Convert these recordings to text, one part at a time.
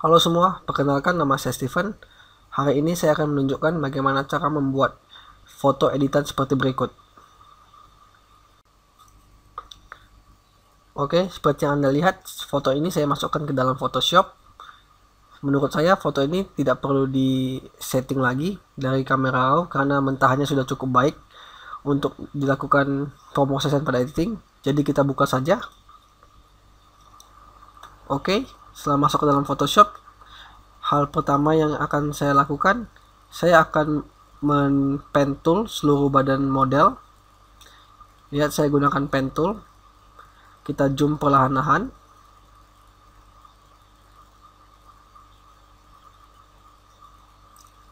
Halo semua, perkenalkan nama saya Steven. Hari ini saya akan menunjukkan bagaimana cara membuat foto editan seperti berikut. Oke, seperti yang Anda lihat, foto ini saya masukkan ke dalam Photoshop. Menurut saya foto ini tidak perlu di setting lagi dari kamera RAW karena mentahannya sudah cukup baik untuk dilakukan pemrosesan pada editing. Jadi kita buka saja. Oke, setelah masuk ke dalam Photoshop, hal pertama yang akan saya lakukan, saya akan men-pen tool seluruh badan model. Lihat, saya gunakan pen tool. Kita zoom perlahan-lahan.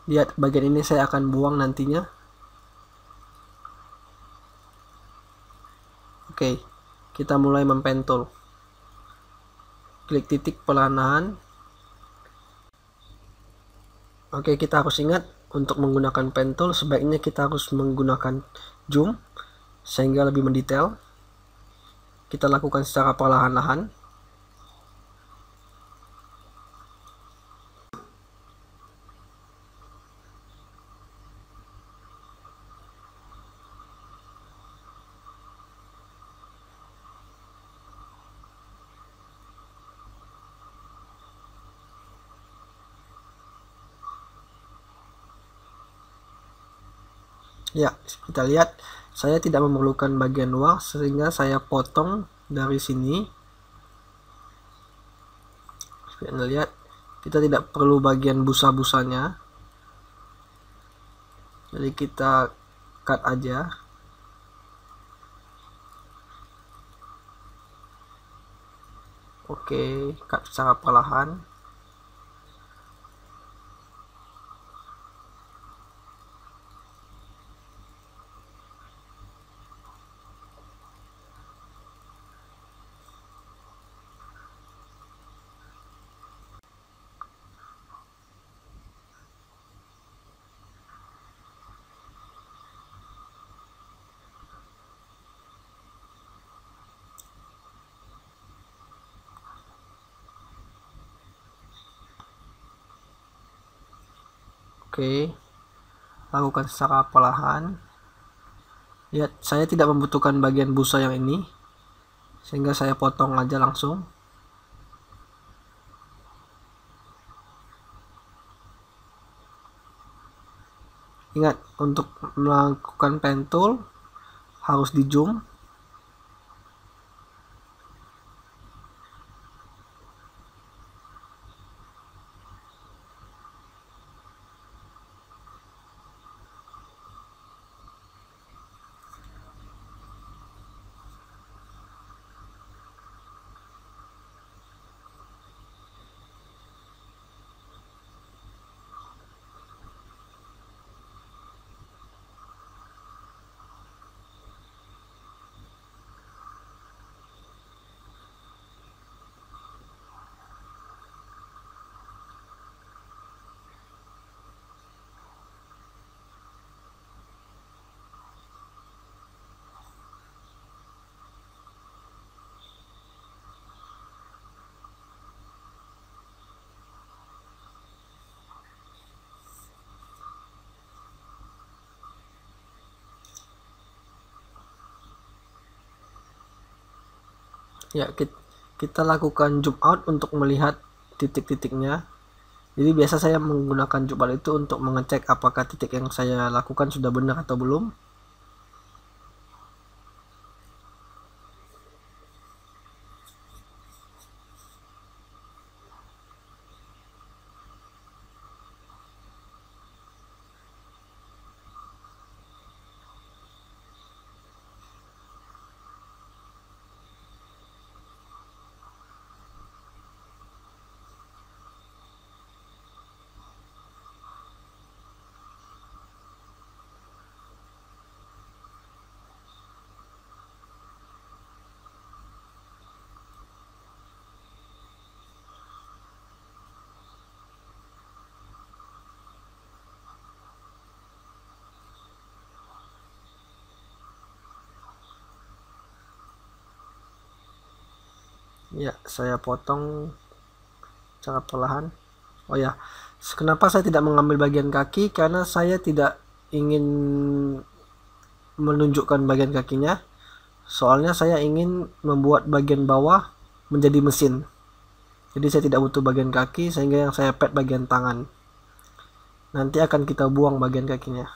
Lihat, bagian ini saya akan buang nantinya. Oke, kita mulai men-pen tool. Klik titik perlahan-lahan. Oke, kita harus ingat untuk menggunakan pen tool sebaiknya kita harus menggunakan zoom sehingga lebih mendetail. Kita lakukan secara perlahan-lahan. Ya, kita lihat saya tidak memerlukan bagian luar sehingga saya potong dari sini. Seperti Anda lihat, kita tidak perlu bagian busa-busanya. Jadi kita cut aja. Oke, cut secara perlahan. Oke, lakukan secara perlahan. Lihat, saya tidak membutuhkan bagian busa yang ini, sehingga saya potong aja langsung. Ingat, untuk melakukan pen tool harus di zoom. Ya, kita lakukan zoom out untuk melihat titik-titiknya. Jadi biasa saya menggunakan zoom out itu untuk mengecek apakah titik yang saya lakukan sudah benar atau belum. Ya, saya potong secara perlahan. Oh ya, kenapa saya tidak mengambil bagian kaki? Karena saya tidak ingin menunjukkan bagian kakinya. Soalnya saya ingin membuat bagian bawah menjadi mesin. Jadi saya tidak butuh bagian kaki, sehingga yang saya pet bagian tangan. Nanti akan kita buang bagian kakinya.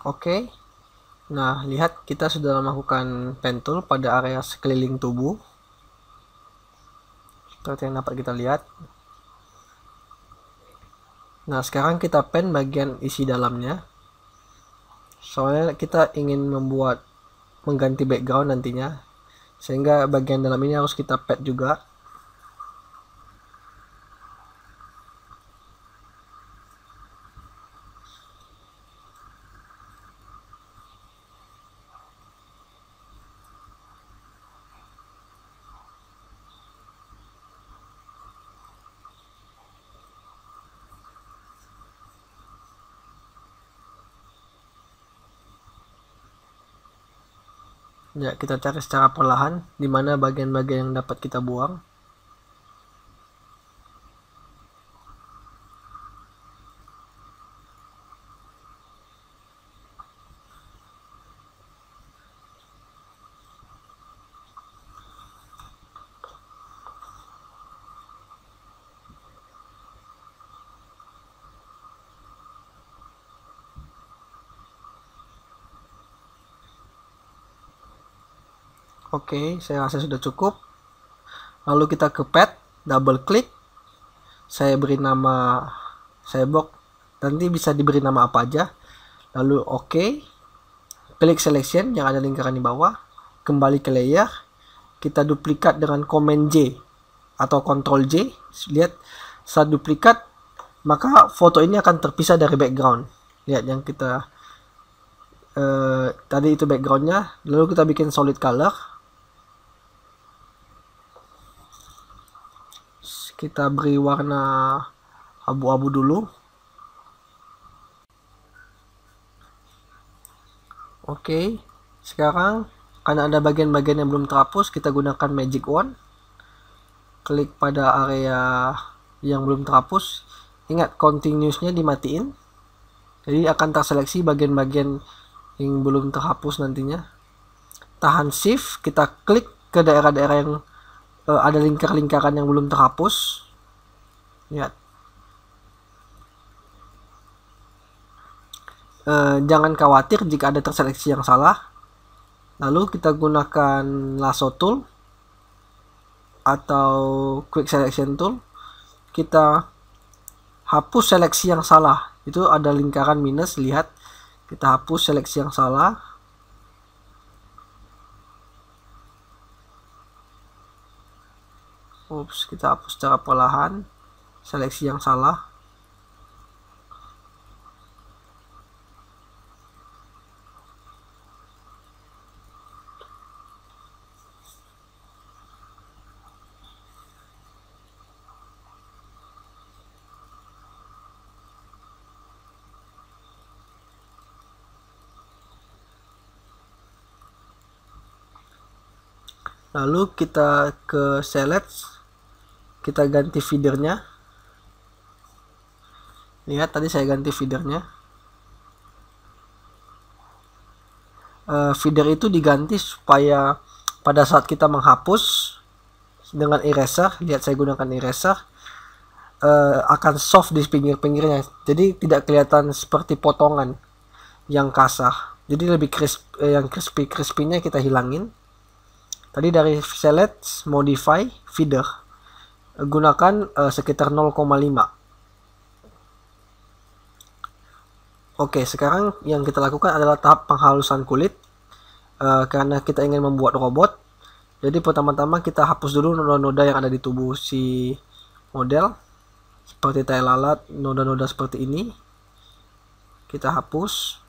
Oke. Nah, lihat kita sudah melakukan pen tool pada area sekeliling tubuh. Seperti yang dapat kita lihat. Nah, sekarang kita pen bagian isi dalamnya. Soalnya kita ingin mengganti background nantinya. Sehingga bagian dalam ini harus kita pet juga. Ya, kita cari secara perlahan di mana bagian-bagian yang dapat kita buang. Oke, saya rasa sudah cukup. Lalu kita ke pad, double klik. Saya beri nama Cyborg. Nanti bisa diberi nama apa aja. Lalu oke. Klik selection yang ada lingkaran di bawah. Kembali ke layer. Kita duplikat dengan Command J atau Ctrl J. Lihat, saat duplikat maka foto ini akan terpisah dari background. Lihat yang kita tadi itu backgroundnya. Lalu kita bikin solid color. Kita beri warna abu-abu dulu. Oke, sekarang karena ada bagian-bagian yang belum terhapus, kita gunakan magic wand. Klik pada area yang belum terhapus. Ingat, continuousnya dimatiin. Jadi akan terseleksi bagian-bagian yang belum terhapus nantinya. Tahan shift, kita klik ke daerah-daerah yang ada lingkar-lingkaran yang belum terhapus. Lihat. Jangan khawatir jika ada terseleksi yang salah. Lalu kita gunakan lasso tool atau quick selection tool. Kita hapus seleksi yang salah. Itu ada lingkaran minus, lihat. Kita hapus seleksi yang salah. Kita hapus secara perlahan seleksi yang salah. Lalu kita ke select, kita ganti feedernya. Lihat tadi saya ganti feedernya. Feeder itu diganti supaya pada saat kita menghapus dengan eraser, lihat saya gunakan eraser, akan soft di pinggir-pinggirnya, jadi tidak kelihatan seperti potongan yang kasar. Jadi lebih yang crispy-crispy-nya kita hilangin. Tadi dari select, modify, feeder, gunakan sekitar 0,5. Oke, sekarang yang kita lakukan adalah tahap penghalusan kulit, karena kita ingin membuat robot. Jadi pertama-tama kita hapus dulu noda-noda yang ada di tubuh si model, seperti tai lalat, noda-noda seperti ini kita hapus.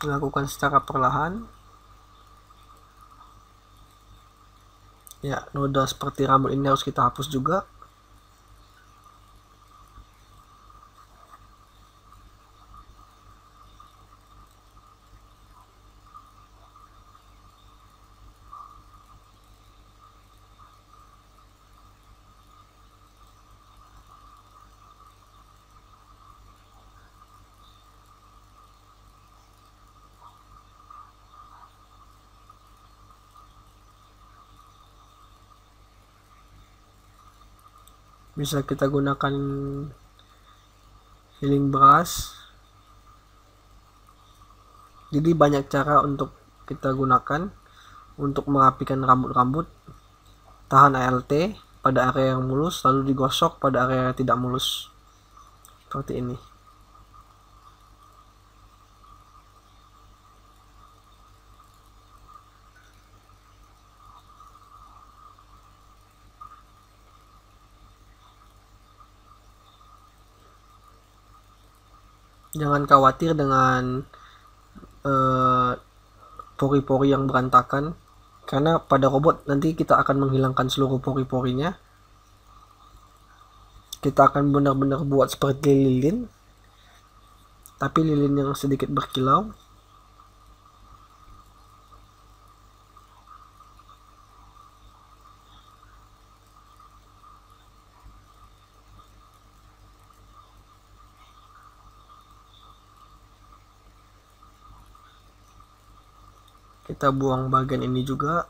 Lakukan secara perlahan. Ya, noda seperti rambut ini harus kita hapus juga. Bisa kita gunakan healing brush. Jadi banyak cara untuk kita gunakan untuk merapikan rambut-rambut. Tahan ALT pada area yang mulus, lalu digosok pada area yang tidak mulus, seperti ini. Jangan khawatir dengan pori-pori yang berantakan, karena pada robot nanti kita akan menghilangkan seluruh pori-porinya. Kita akan benar-benar buat seperti lilin, tapi lilin yang sedikit berkilau. Kita buang bagian ini juga.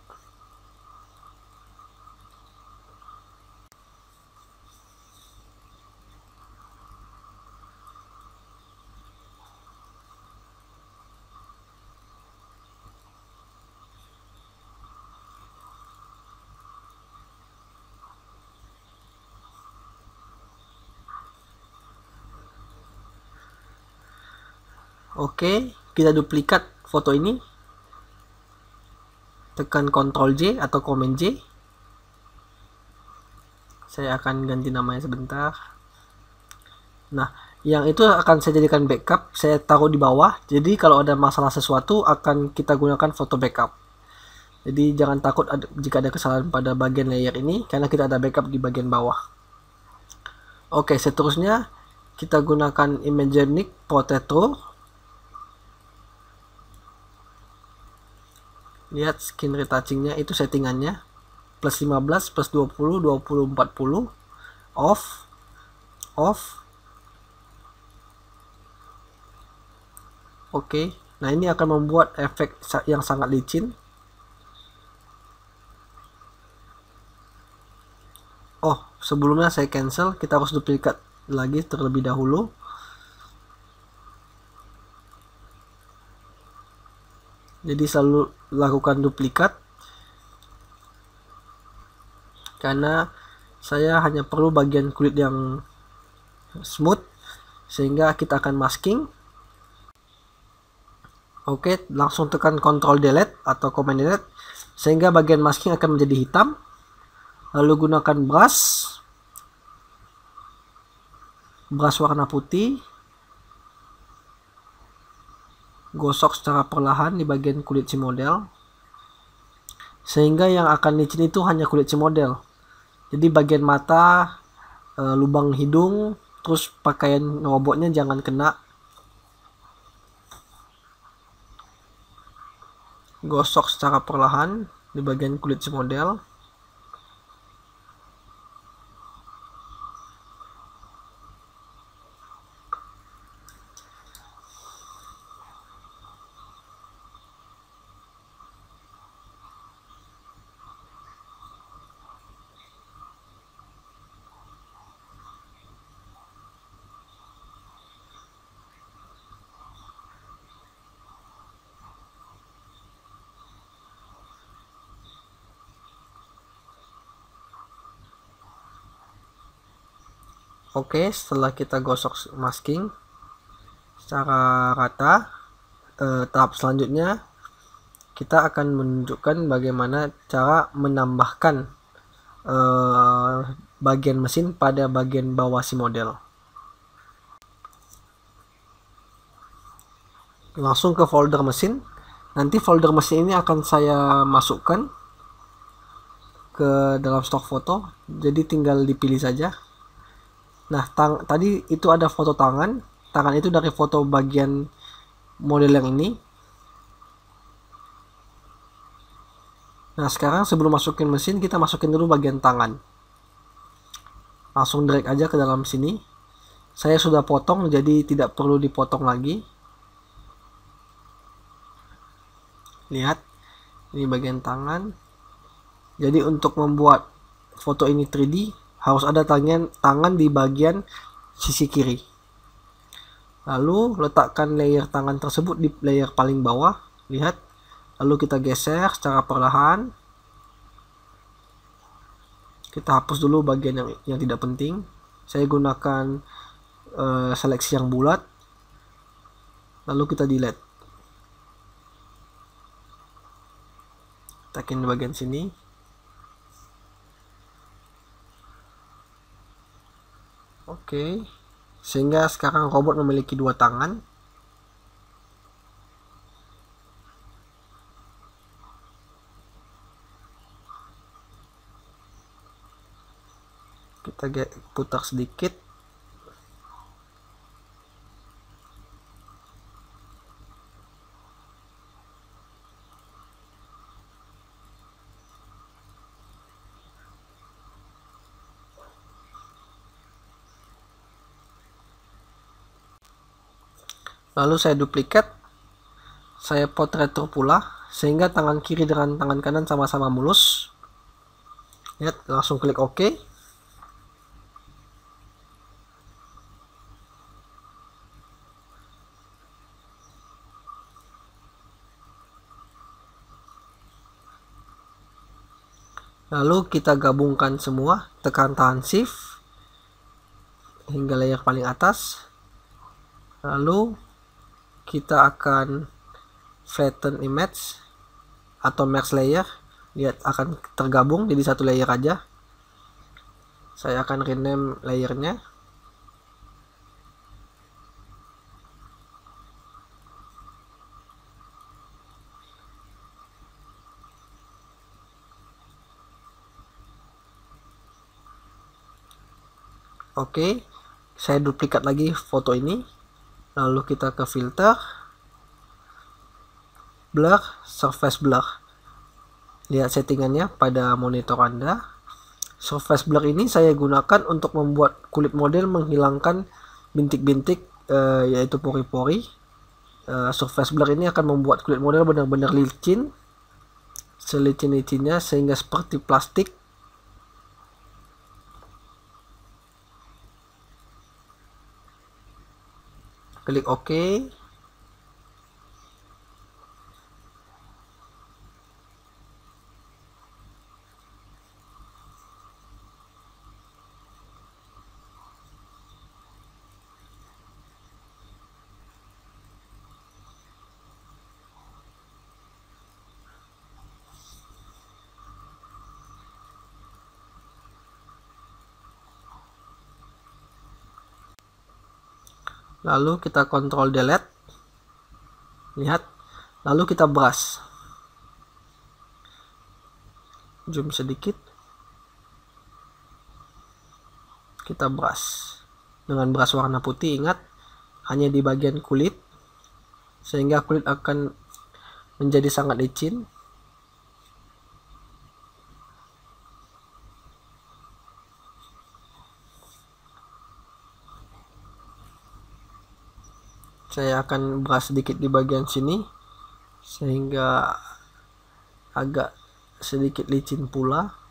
Oke, kita duplikat foto ini. Tekan Ctrl J atau Command J. Saya akan ganti namanya sebentar. Nah, yang itu akan saya jadikan backup. Saya taruh di bawah. Jadi kalau ada masalah sesuatu akan kita gunakan foto backup. Jadi jangan takut jika ada kesalahan pada bagian layer ini, karena kita ada backup di bagian bawah. Oke, seterusnya kita gunakan Imagineering Portrait Tool. Lihat skin retouchingnya, itu settingannya. plus 15, plus 20, 20, 40, off. Oke, nah ini akan membuat efek yang sangat licin. Oh, sebelumnya saya cancel, kita harus duplikat lagi terlebih dahulu. Jadi selalu lakukan duplikat, karena saya hanya perlu bagian kulit yang smooth, sehingga kita akan masking. Oke, langsung tekan Ctrl Delete atau Command Delete sehingga bagian masking akan menjadi hitam. Lalu gunakan brush warna putih, gosok secara perlahan di bagian kulit si model, sehingga yang akan licin itu hanya kulit si model. Jadi bagian mata, lubang hidung, terus pakaian robotnya jangan kena. Gosok secara perlahan di bagian kulit si model. Oke, setelah kita gosok masking secara rata, tahap selanjutnya kita akan menunjukkan bagaimana cara menambahkan bagian mesin pada bagian bawah si model. Langsung ke folder mesin. Nanti folder mesin ini akan saya masukkan ke dalam stok foto, jadi tinggal dipilih saja. Nah, tadi itu ada foto tangan itu dari foto bagian model yang ini. Nah, sekarang sebelum masukin mesin, kita masukin dulu bagian tangan. Langsung drag aja ke dalam sini. Saya sudah potong, jadi tidak perlu dipotong lagi. Lihat, ini bagian tangan. Jadi untuk membuat foto ini 3D, harus ada tangan di bagian sisi kiri. Lalu letakkan layer tangan tersebut di layer paling bawah. Lihat. Lalu kita geser secara perlahan. Kita hapus dulu bagian yang tidak penting. Saya gunakan seleksi yang bulat. Lalu kita delete. Tekan di bagian sini. Oke, sehingga sekarang robot memiliki 2 tangan. Kita putar sedikit. Lalu saya duplikat, saya potretor pula, sehingga tangan kiri dengan tangan kanan sama-sama mulus. Lihat, langsung klik OK. Lalu kita gabungkan semua, tekan tahan Shift hingga layer paling atas. Lalu kita akan flatten image atau merge layer. Lihat, akan tergabung jadi satu layer aja. Saya akan rename layernya. Oke, saya duplikat lagi foto ini. Lalu kita ke filter, blur, surface blur. Lihat settingannya pada monitor Anda. Surface blur ini saya gunakan untuk membuat kulit model menghilangkan bintik-bintik yaitu pori-pori. Surface blur ini akan membuat kulit model benar-benar licin, selicin-licinnya sehingga seperti plastik. Klik OK. Lalu kita kontrol delete. Lihat. Lalu kita brush. Zoom sedikit. Kita brush. Dengan brush warna putih, ingat, hanya di bagian kulit. Sehingga kulit akan menjadi sangat licin. Saya akan brush sedikit di bagian sini sehingga agak sedikit licin pula.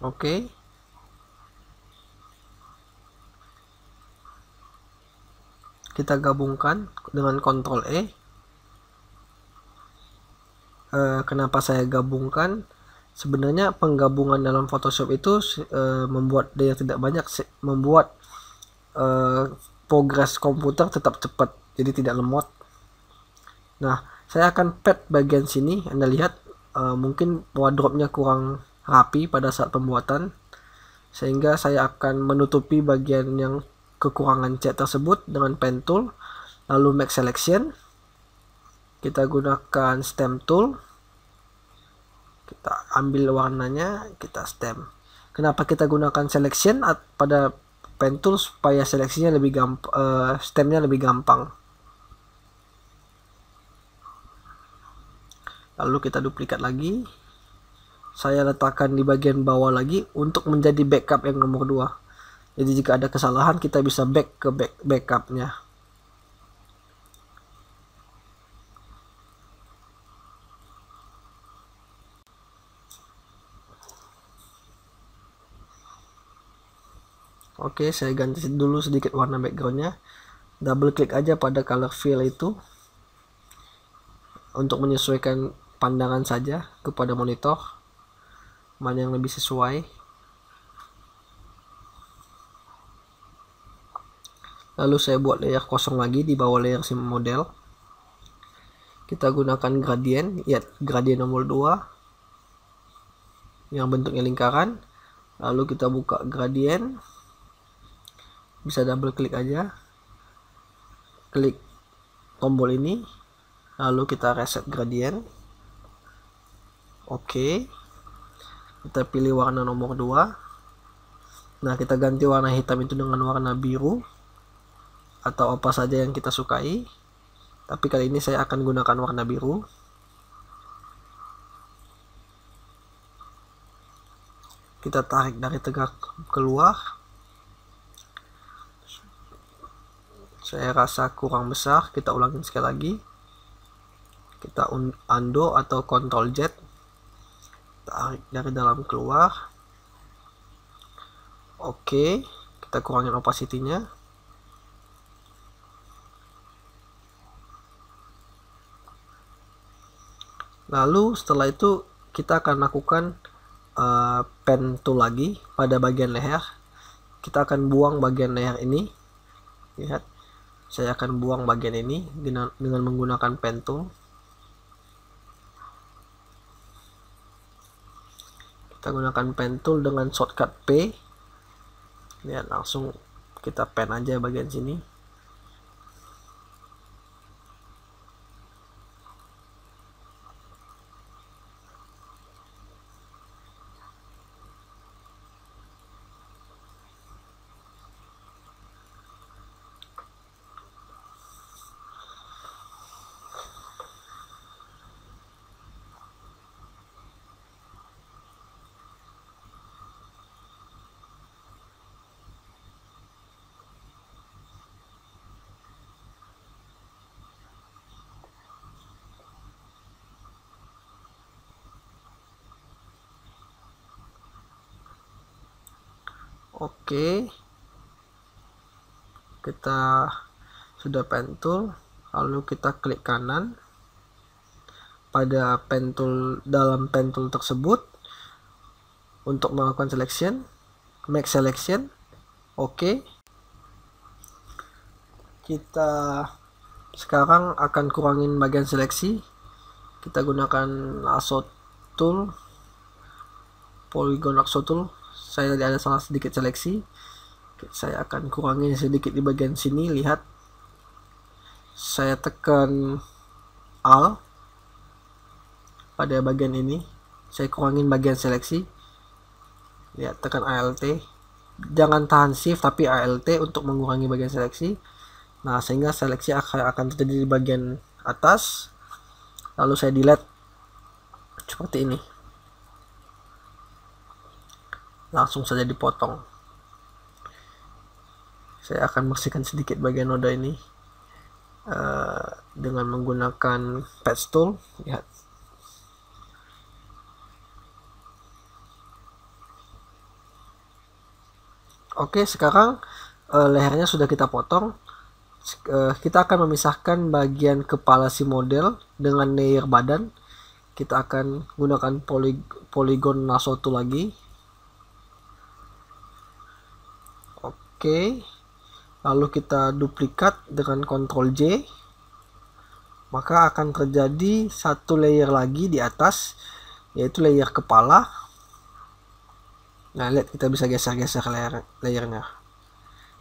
Oke. Kita gabungkan dengan Ctrl E. Kenapa saya gabungkan? Sebenarnya penggabungan dalam Photoshop itu membuat daya tidak banyak, membuat progres komputer tetap cepat, jadi tidak lemot. Nah, saya akan pad bagian sini. Anda lihat mungkin wardrobe-nya kurang rapi pada saat pembuatan, sehingga saya akan menutupi bagian yang kekurangan cat tersebut dengan pen tool. Lalu make selection, kita gunakan stamp tool, kita ambil warnanya, kita stamp. Kenapa kita gunakan selection pada pen tool? Supaya seleksinya lebih gampang, stampnya lebih gampang. Lalu kita duplikat lagi, saya letakkan di bagian bawah lagi untuk menjadi backup yang nomor 2. Jadi jika ada kesalahan kita bisa back ke backupnya. Oke, saya ganti dulu sedikit warna backgroundnya. Double klik aja pada color fill itu untuk menyesuaikan pandangan saja kepada monitor, mana yang lebih sesuai. Lalu saya buat layer kosong lagi di bawah layer sim model. Kita gunakan gradient, lihat gradient nomor 2 yang bentuknya lingkaran. Lalu kita buka gradient, bisa double klik aja, klik tombol ini, lalu kita reset gradient. Oke, kita pilih warna nomor 2. Nah, kita ganti warna hitam itu dengan warna biru atau apa saja yang kita sukai, tapi kali ini saya akan gunakan warna biru. Kita tarik dari tengah keluar. Saya rasa kurang besar, kita ulangin sekali lagi. Kita undo atau Ctrl Z, tarik dari dalam keluar. Oke, kita kurangin opacity-nya. Lalu setelah itu kita akan lakukan pen tool lagi pada bagian leher. kita akan buang bagian layer ini. Lihat, saya akan buang bagian ini dengan menggunakan pen tool. Kita gunakan pen tool dengan shortcut P. Lihat, langsung kita pen aja bagian sini. Oke, kita sudah pen tool, lalu kita klik kanan pada pen tool, dalam pen tool tersebut untuk melakukan selection, make selection. Oke, kita sekarang akan kurangin bagian seleksi. Kita gunakan lasso tool, polygon lasso tool. Saya tadi ada salah sedikit seleksi, saya akan kurangin sedikit di bagian sini. Lihat, saya tekan Alt pada bagian ini, saya kurangin bagian seleksi. Lihat, tekan Alt, jangan tahan Shift tapi Alt untuk mengurangi bagian seleksi. Nah, sehingga seleksi akan terjadi di bagian atas. Lalu saya delete seperti ini, langsung saja dipotong. Saya akan bersihkan sedikit bagian noda ini dengan menggunakan patch tool. Lihat, oke, sekarang lehernya sudah kita potong. Kita akan memisahkan bagian kepala si model dengan layer badan. Kita akan gunakan polygon lasso tool lagi. Oke, lalu kita duplikat dengan Ctrl J, maka akan terjadi satu layer lagi di atas, yaitu layer kepala. Nah, lihat, kita bisa geser-geser layernya.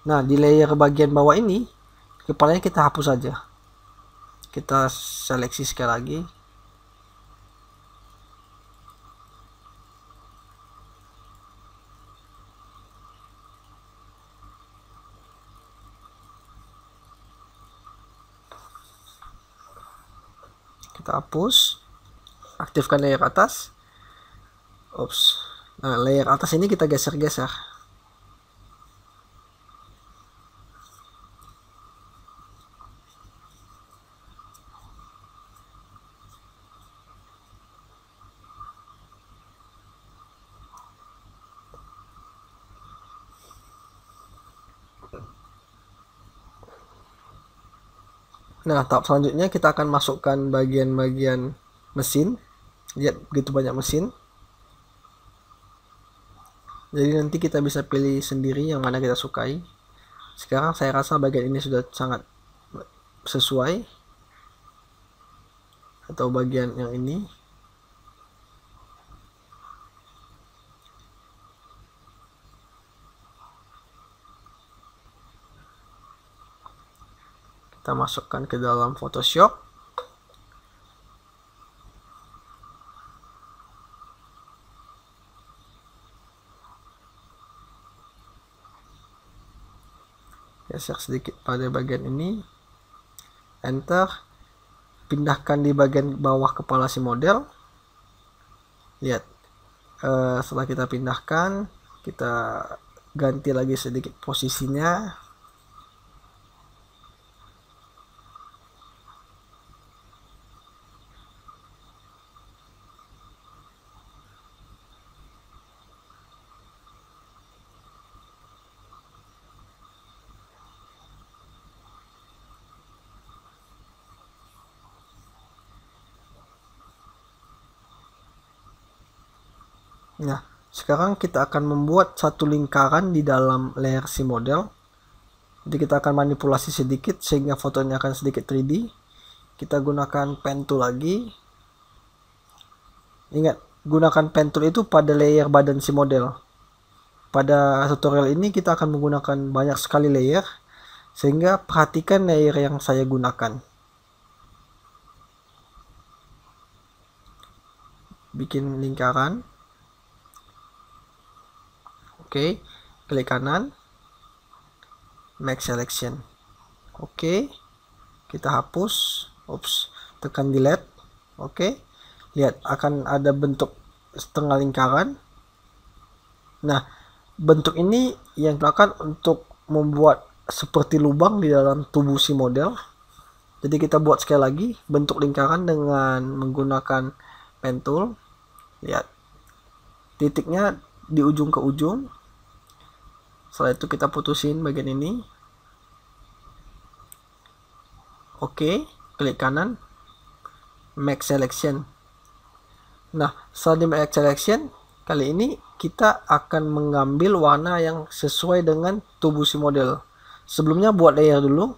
Nah, di layer bagian bawah ini, kepalanya kita hapus saja. Kita seleksi sekali lagi. Kita hapus, aktifkan layer atas. Oops. Nah, layer atas ini kita geser-geser. Nah, tahap selanjutnya kita akan masukkan bagian-bagian mesin. Lihat, begitu banyak mesin. Jadi nanti kita bisa pilih sendiri yang mana kita sukai. Sekarang saya rasa bagian ini sudah sangat sesuai, atau bagian yang ini. Kita masukkan ke dalam Photoshop. Geser sedikit pada bagian ini, enter, pindahkan di bagian bawah kepala si model. Lihat, setelah kita pindahkan, kita ganti lagi sedikit posisinya. Nah, Sekarang kita akan membuat satu lingkaran di dalam layer si model. Jadi kita akan manipulasi sedikit sehingga fotonya akan sedikit 3D. Kita gunakan pen tool lagi. Ingat, gunakan pen tool itu pada layer badan si model. Pada tutorial ini kita akan menggunakan banyak sekali layer, sehingga perhatikan layer yang saya gunakan. Bikin lingkaran. Oke, klik kanan, make selection. Oke, kita hapus. Tekan delete. Oke, lihat akan ada bentuk setengah lingkaran. Nah, bentuk ini yang digunakan untuk membuat seperti lubang di dalam tubuh si model. Jadi kita buat sekali lagi bentuk lingkaran dengan menggunakan pen tool. Lihat, titiknya di ujung ke ujung. Setelah itu kita putusin bagian ini. Oke, klik kanan, make selection. Nah, setelah di make selection, kali ini kita akan mengambil warna yang sesuai dengan tubuh si model. Sebelumnya buat layer dulu.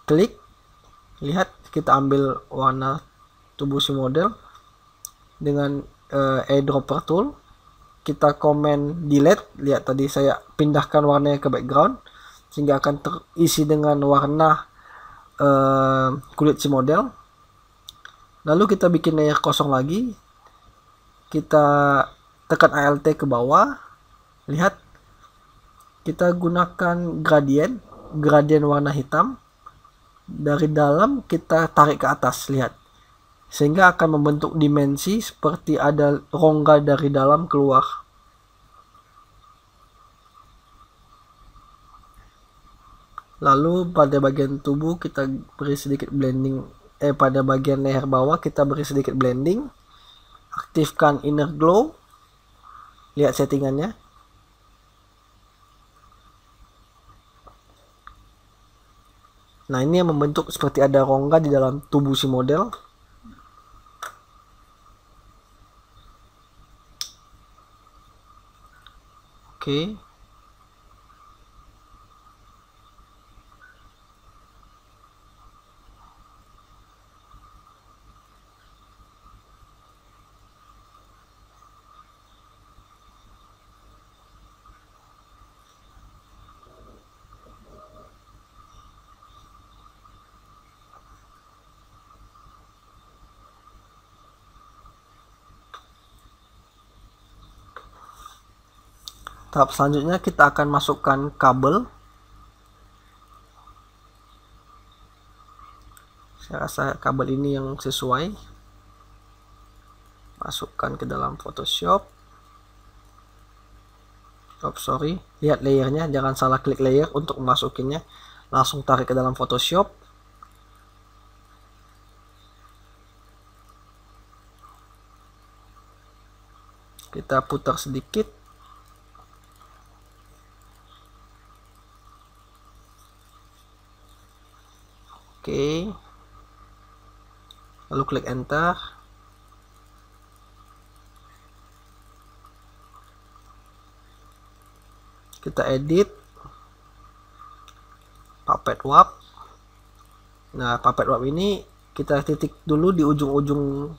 Klik, lihat kita ambil warna tubuh si model dengan eyedropper tool. Kita komen delete. Lihat tadi saya pindahkan warnanya ke background sehingga akan terisi dengan warna kulit si model. Lalu kita bikin layer kosong lagi. Kita tekan Alt ke bawah. Lihat, kita gunakan gradien warna hitam. Dari dalam kita tarik ke atas, lihat, sehingga akan membentuk dimensi seperti ada rongga dari dalam keluar. Lalu pada bagian tubuh kita beri sedikit blending. Pada bagian leher bawah kita beri sedikit blending. Aktifkan inner glow. Lihat settingannya. Nah, ini yang membentuk seperti ada rongga di dalam tubuh si model. Oke. Tahap selanjutnya kita akan masukkan kabel. Saya rasa kabel ini yang sesuai. Masukkan ke dalam Photoshop. Lihat layernya, jangan salah klik layer untuk memasukinnya. Langsung tarik ke dalam Photoshop. Kita putar sedikit. Oke. Lalu klik enter. Kita edit puppet warp. Nah, puppet warp ini kita titik dulu di ujung-ujung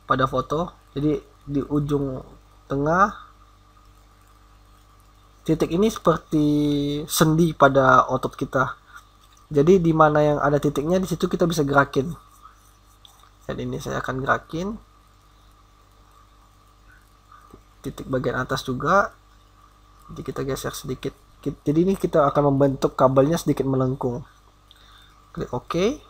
pada foto. Jadi di ujung tengah. Titik ini seperti sendi pada otot kita. Jadi di mana yang ada titiknya, di situ kita bisa gerakin. Dan ini saya akan gerakin. Titik bagian atas juga. Jadi kita geser sedikit. Jadi ini kita akan membentuk kabelnya sedikit melengkung. Klik OK.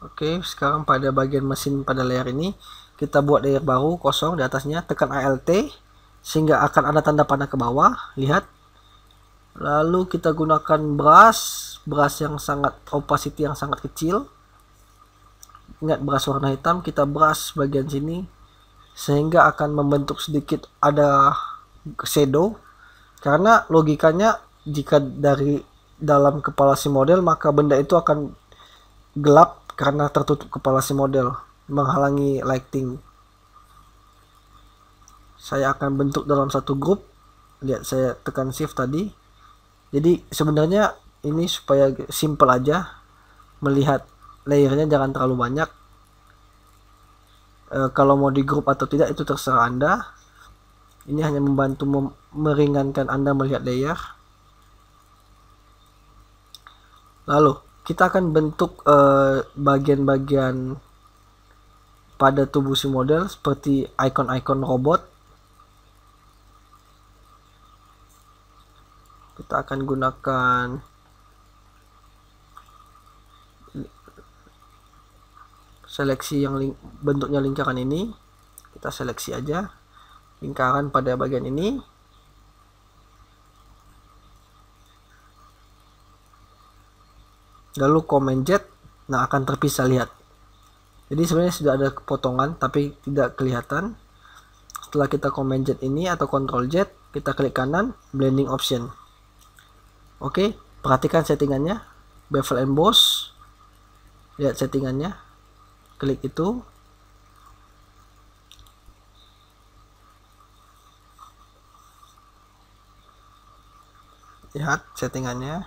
Oke, sekarang pada bagian mesin pada layer ini kita buat layer baru kosong di atasnya, tekan Alt sehingga akan ada tanda panah ke bawah, lihat. Lalu kita gunakan brush yang sangat opacity yang sangat kecil. Ingat brush warna hitam, kita brush bagian sini sehingga akan membentuk sedikit ada shadow. Karena logikanya jika dari dalam kepala si model maka benda itu akan gelap karena tertutup kepala si model, menghalangi lighting. Saya akan bentuk dalam satu grup. Lihat, saya tekan shift tadi. Jadi sebenarnya ini supaya simple aja melihat layernya, jangan terlalu banyak. Kalau mau di grup atau tidak itu terserah Anda. Ini hanya membantu meringankan Anda melihat layer. Lalu kita akan bentuk bagian-bagian pada tubuh si model seperti icon-icon robot. Kita akan gunakan seleksi yang bentuknya lingkaran ini. Kita seleksi aja lingkaran pada bagian ini. Lalu Command Z, nah akan terpisah, lihat. Jadi sebenarnya sudah ada potongan tapi tidak kelihatan. Setelah kita Command Z ini atau Ctrl Z, kita klik kanan, blending option. Oke, perhatikan settingannya, bevel emboss. Lihat settingannya, klik itu. Lihat settingannya.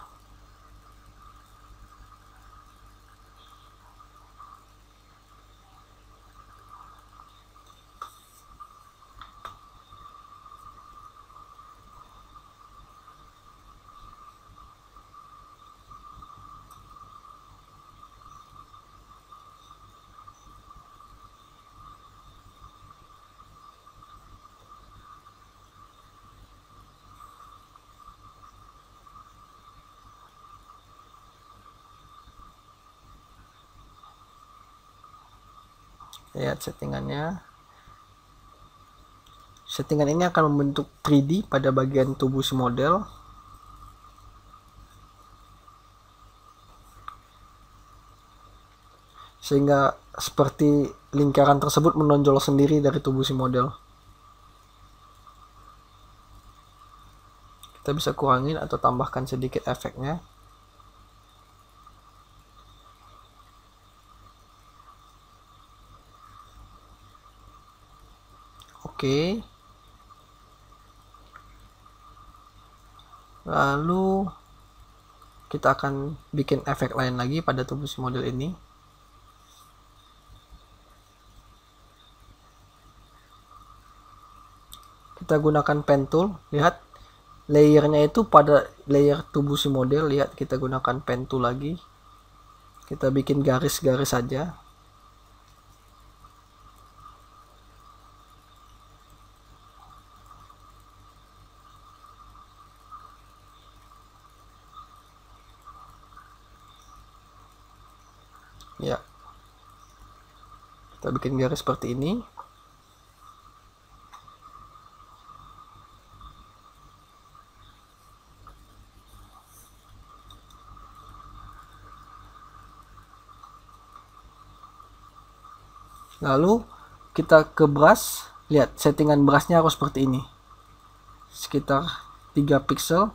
Lihat settingannya. Settingan ini akan membentuk 3D pada bagian tubuh si model. Sehingga seperti lingkaran tersebut menonjol sendiri dari tubuh si model. Kita bisa kurangin atau tambahkan sedikit efeknya. Oke. Lalu kita akan bikin efek lain lagi pada tubuh si model ini. Kita gunakan pen tool, lihat layernya itu pada layer tubuh si model. Lihat, kita gunakan pen tool lagi, kita bikin garis-garis saja. Ya, kita bikin garis seperti ini. Lalu kita ke brush, lihat settingan brushnya harus seperti ini, sekitar 3 pixel.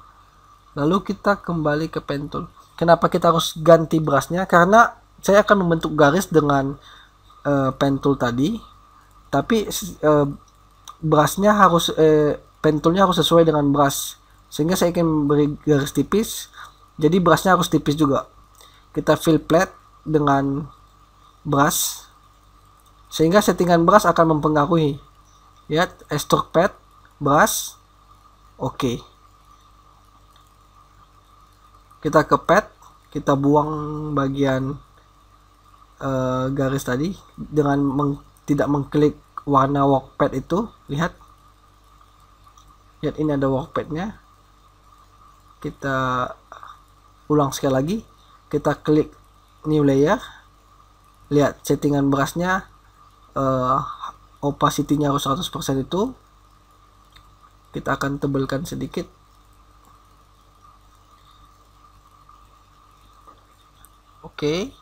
Lalu kita kembali ke pen tool. Kenapa kita harus ganti brushnya? Karena saya akan membentuk garis dengan pen tool tadi, tapi brushnya harus pen toolnya harus sesuai dengan brush, sehingga saya ingin beri garis tipis, jadi brushnya harus tipis juga. Kita fill flat dengan brush, sehingga settingan brush akan mempengaruhi. Lihat, stroke pad, brush, oke. Kita ke pad, kita buang bagian garis tadi dengan tidak mengklik warna workpad itu. Lihat, ini ada workpadnya. Kita ulang sekali lagi, kita klik new layer, Lihat settingan berasnya, opacity-nya harus 100% itu. Kita akan tebalkan sedikit. Oke,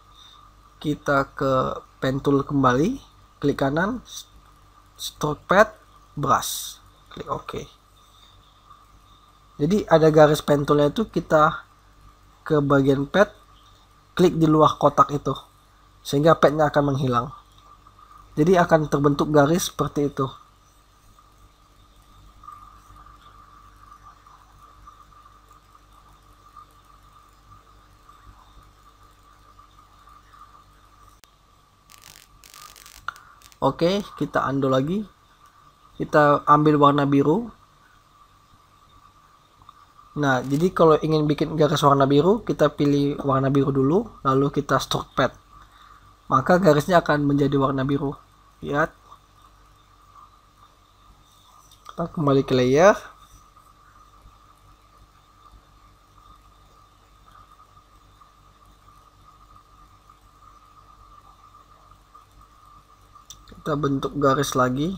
kita ke pen tool kembali, klik kanan, stroke pad, brush, klik OK. Jadi ada garis pen toolnya itu, kita ke bagian pad, klik di luar kotak itu, sehingga padnya akan menghilang. Jadi akan terbentuk garis seperti itu. Oke, kita undo lagi. Kita ambil warna biru. Nah, jadi kalau ingin bikin garis warna biru, kita pilih warna biru dulu, lalu kita stroke pad. Maka garisnya akan menjadi warna biru. Lihat. Kita kembali ke layer. Kita bentuk garis lagi.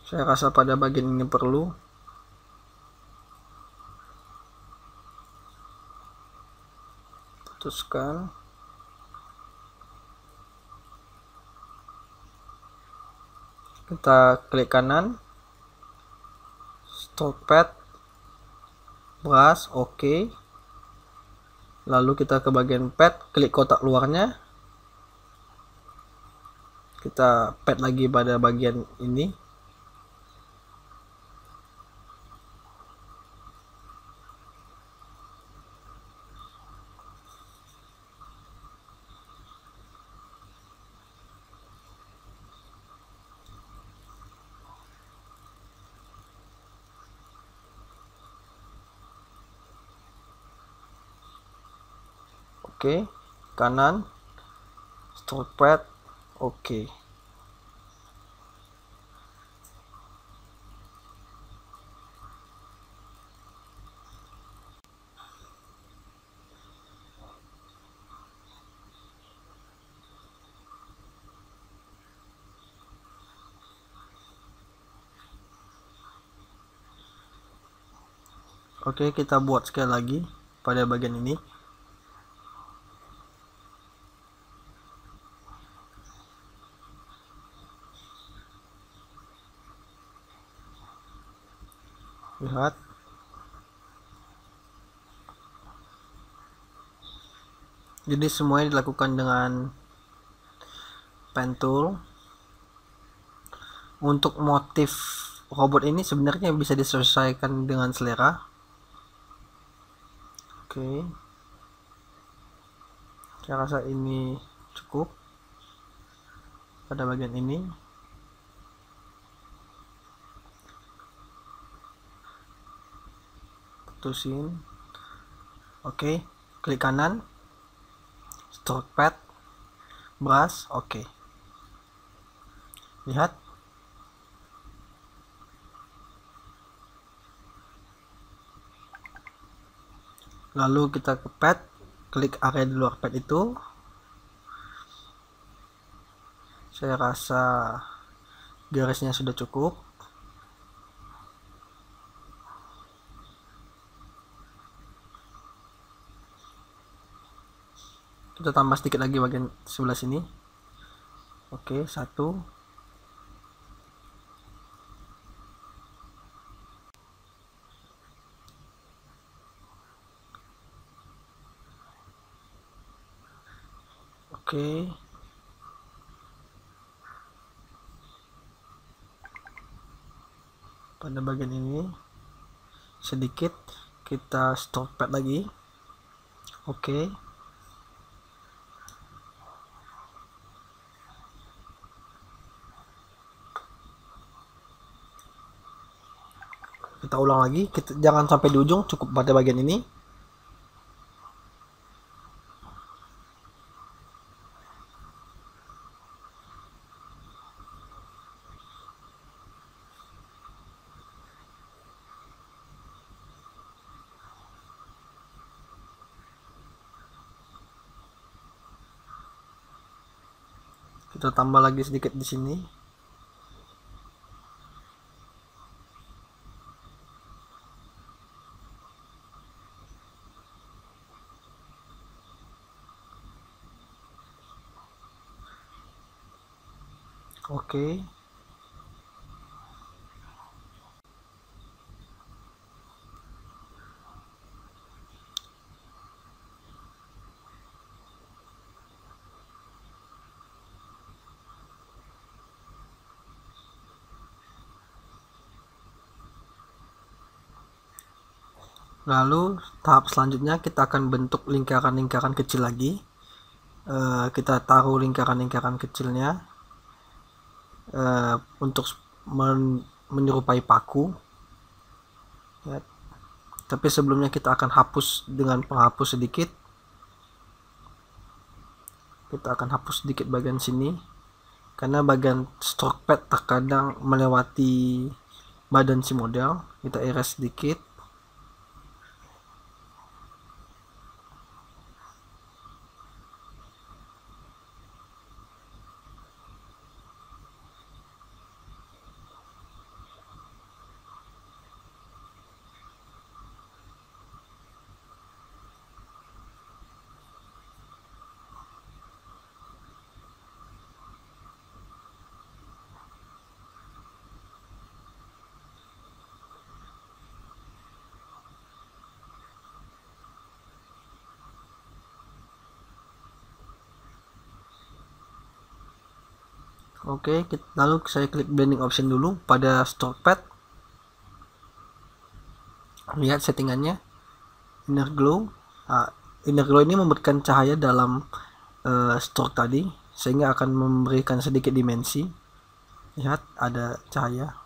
Saya rasa pada bagian ini perlu. Putuskan. Kita klik kanan, stroke pad, brush, OK. Lalu kita ke bagian pad, klik kotak luarnya. Kita pad lagi pada bagian ini. Oke, kanan, stroke pad, OK. Oke, kita buat sekali lagi pada bagian ini. Lihat. Jadi semuanya dilakukan dengan pen tool. Untuk motif robot ini sebenarnya bisa disesuaikan dengan selera. Oke. Saya rasa ini cukup pada bagian ini. Putusin. Oke, klik kanan, stroke pad, brush, OK. Lihat. Lalu kita ke pad, klik area di luar pad itu. Saya rasa garisnya sudah cukup. Kita tambah sedikit lagi bagian sebelah sini. Oke, satu. Oke. Pada bagian ini sedikit kita stroke pad lagi. Oke. Kita ulang lagi, jangan sampai di ujung, cukup pada bagian ini. Kita tambah lagi sedikit di sini. Oke. Lalu tahap selanjutnya kita akan bentuk lingkaran-lingkaran kecil lagi. Kita taruh lingkaran-lingkaran kecilnya untuk menyerupai paku. Ya. Tapi sebelumnya kita akan hapus dengan penghapus sedikit. Kita akan hapus sedikit bagian sini, karena bagian stroke pad terkadang melewati badan si model. Kita erase sedikit. Oke, lalu saya klik blending option dulu pada stroke pad. Lihat settingannya, inner glow. Inner glow ini memberikan cahaya dalam stroke tadi, sehingga akan memberikan sedikit dimensi. Lihat, ada cahaya.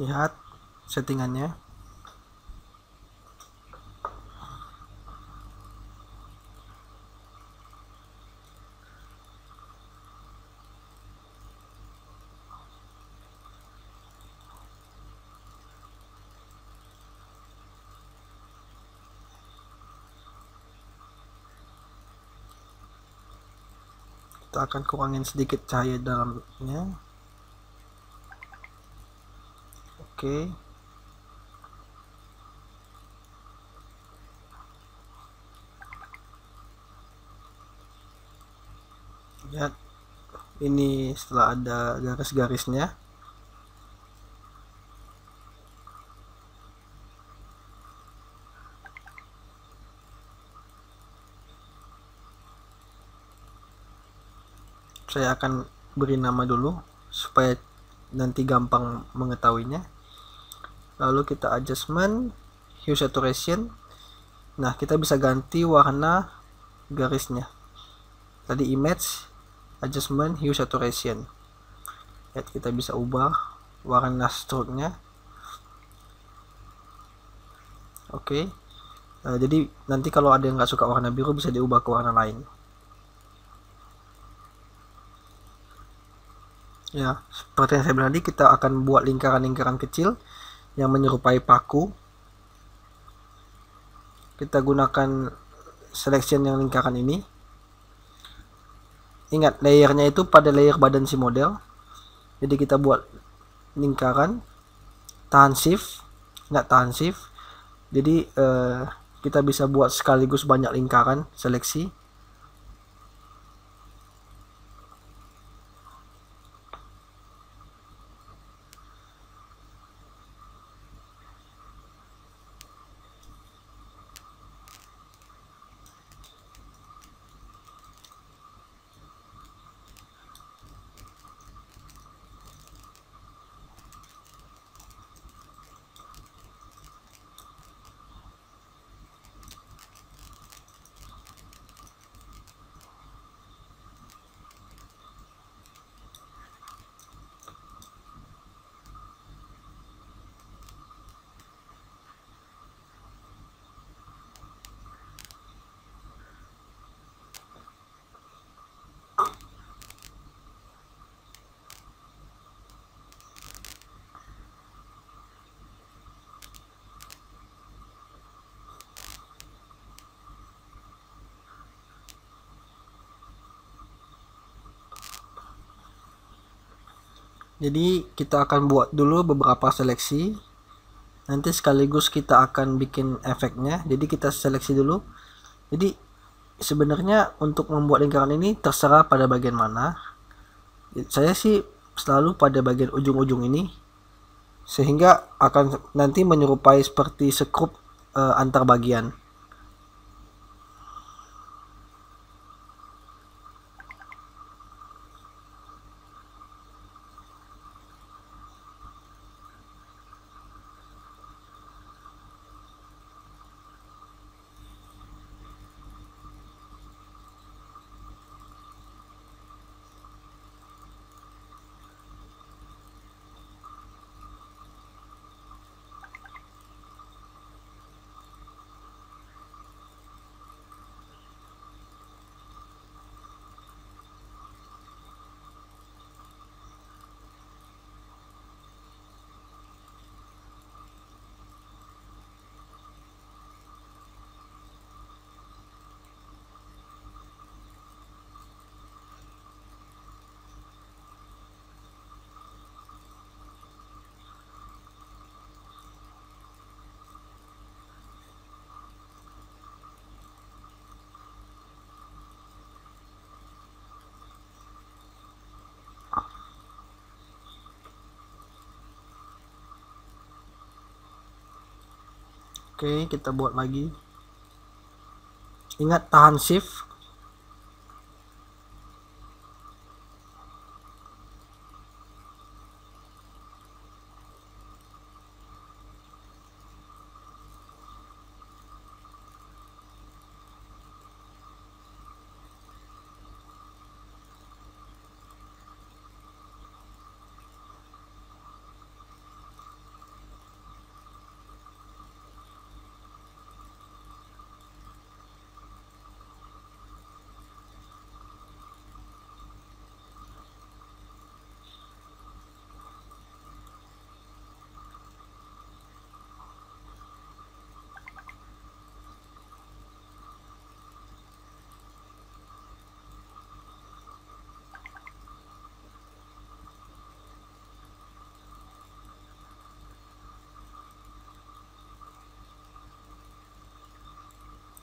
Lihat settingannya. Kita akan kurangin sedikit cahaya dalamnya. Oke. Lihat, ini setelah ada garis-garisnya. Saya akan beri nama dulu supaya nanti gampang mengetahuinya. Lalu kita adjustment, hue saturation. Nah, kita bisa ganti warna garisnya. Tadi image, adjustment, hue saturation. Lihat, kita bisa ubah warna stroke-nya. Oke. Jadi nanti kalau ada yang nggak suka warna biru, bisa diubah ke warna lain. Ya, seperti yang saya bilang tadi, kita akan buat lingkaran-lingkaran kecil yang menyerupai paku. Kita gunakan selection yang lingkaran ini. Ingat, layernya itu pada layer badan si model. Jadi kita buat lingkaran, tahan shift, nggak tahan shift. Jadi kita bisa buat sekaligus banyak lingkaran, seleksi. Jadi kita akan buat dulu beberapa seleksi, nanti sekaligus kita akan bikin efeknya. Jadi kita seleksi dulu. Jadi sebenarnya untuk membuat lingkaran ini terserah pada bagian mana. Saya sih selalu pada bagian ujung-ujung ini, sehingga akan nanti menyerupai seperti sekrup antar bagian. Oke, kita buat lagi. Ingat tahan shift.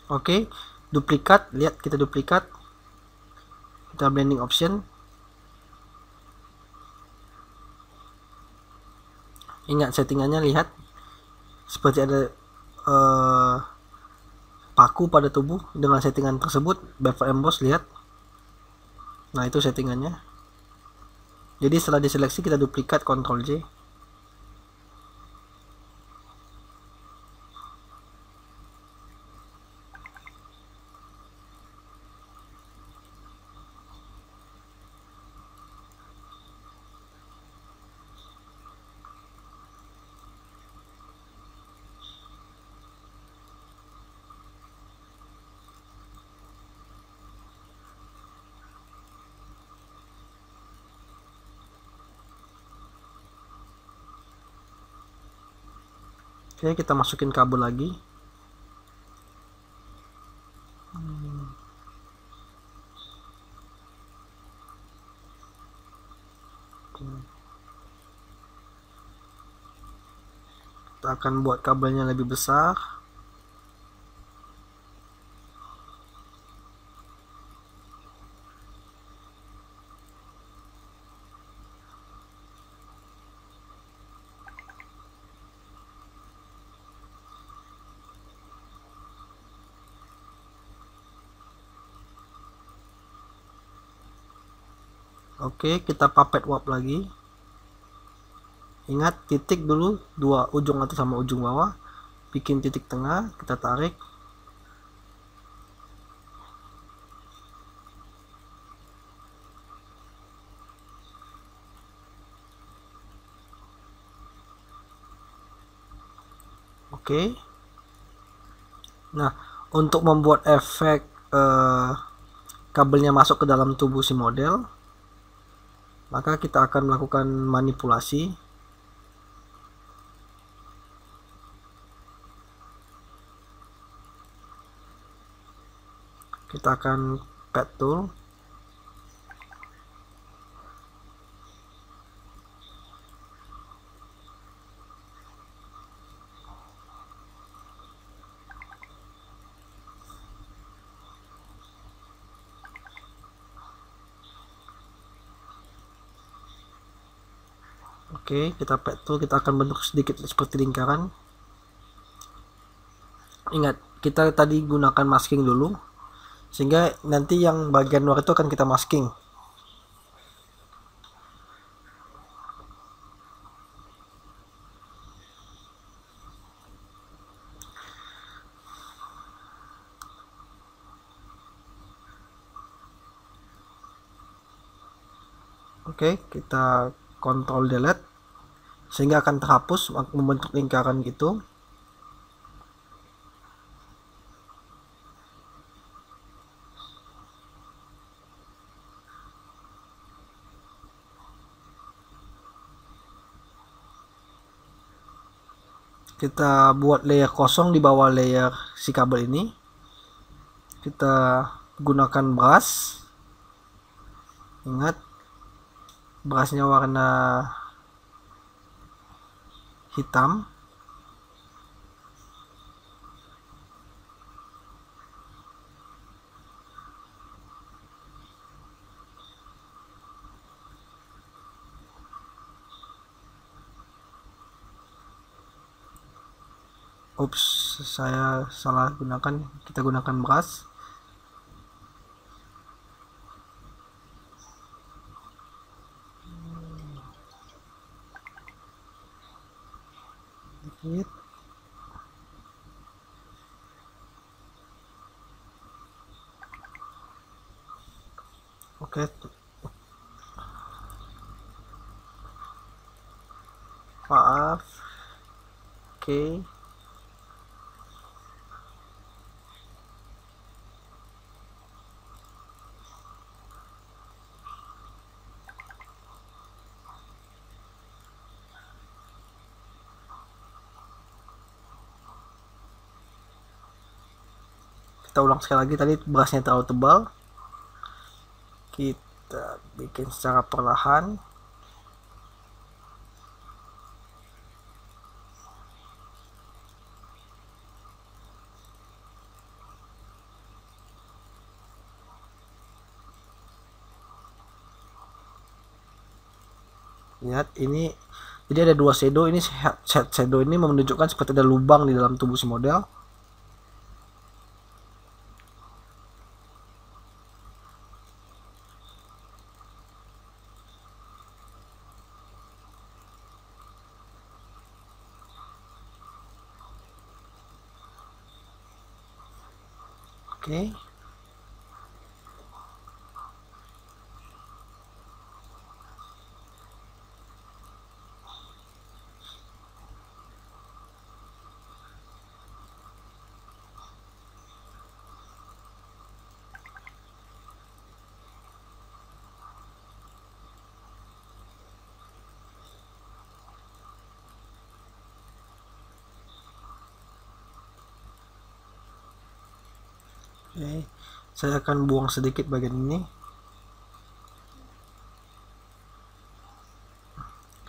Oke, duplikat, lihat kita duplikat. Kita blending option. Ingat settingannya, lihat seperti ada paku pada tubuh dengan settingan tersebut. Bevel emboss, lihat. Nah, itu settingannya. Jadi setelah diseleksi kita duplikat, Ctrl J. Oke, kita masukin kabel lagi. Kita akan buat kabelnya lebih besar. Oke, kita puppet warp lagi. Ingat titik dulu, dua ujung atas sama ujung bawah. Bikin titik tengah, kita tarik. Oke. Nah, untuk membuat efek kabelnya masuk ke dalam tubuh si model, maka kita akan melakukan manipulasi. Kita akan pad tool. Oke, kita pack tool, kita akan bentuk sedikit seperti lingkaran. Ingat, kita tadi gunakan masking dulu, sehingga nanti yang bagian luar itu akan kita masking. Oke, kita Ctrl delete sehingga akan terhapus, membentuk lingkaran gitu. Kita buat layer kosong di bawah layer si kabel ini. Kita gunakan brush. Ingat, brushnya warna hitam. Ups, saya salah gunakan. Kita gunakan brush. Dikit. Oke. Maaf. Oke. Kita ulang sekali lagi, tadi brushnya terlalu tebal. Kita bikin secara perlahan. Lihat, ini jadi ada dua shadow. Ini shadow ini menunjukkan seperti ada lubang di dalam tubuh si model. Oke. Oke, saya akan buang sedikit bagian ini.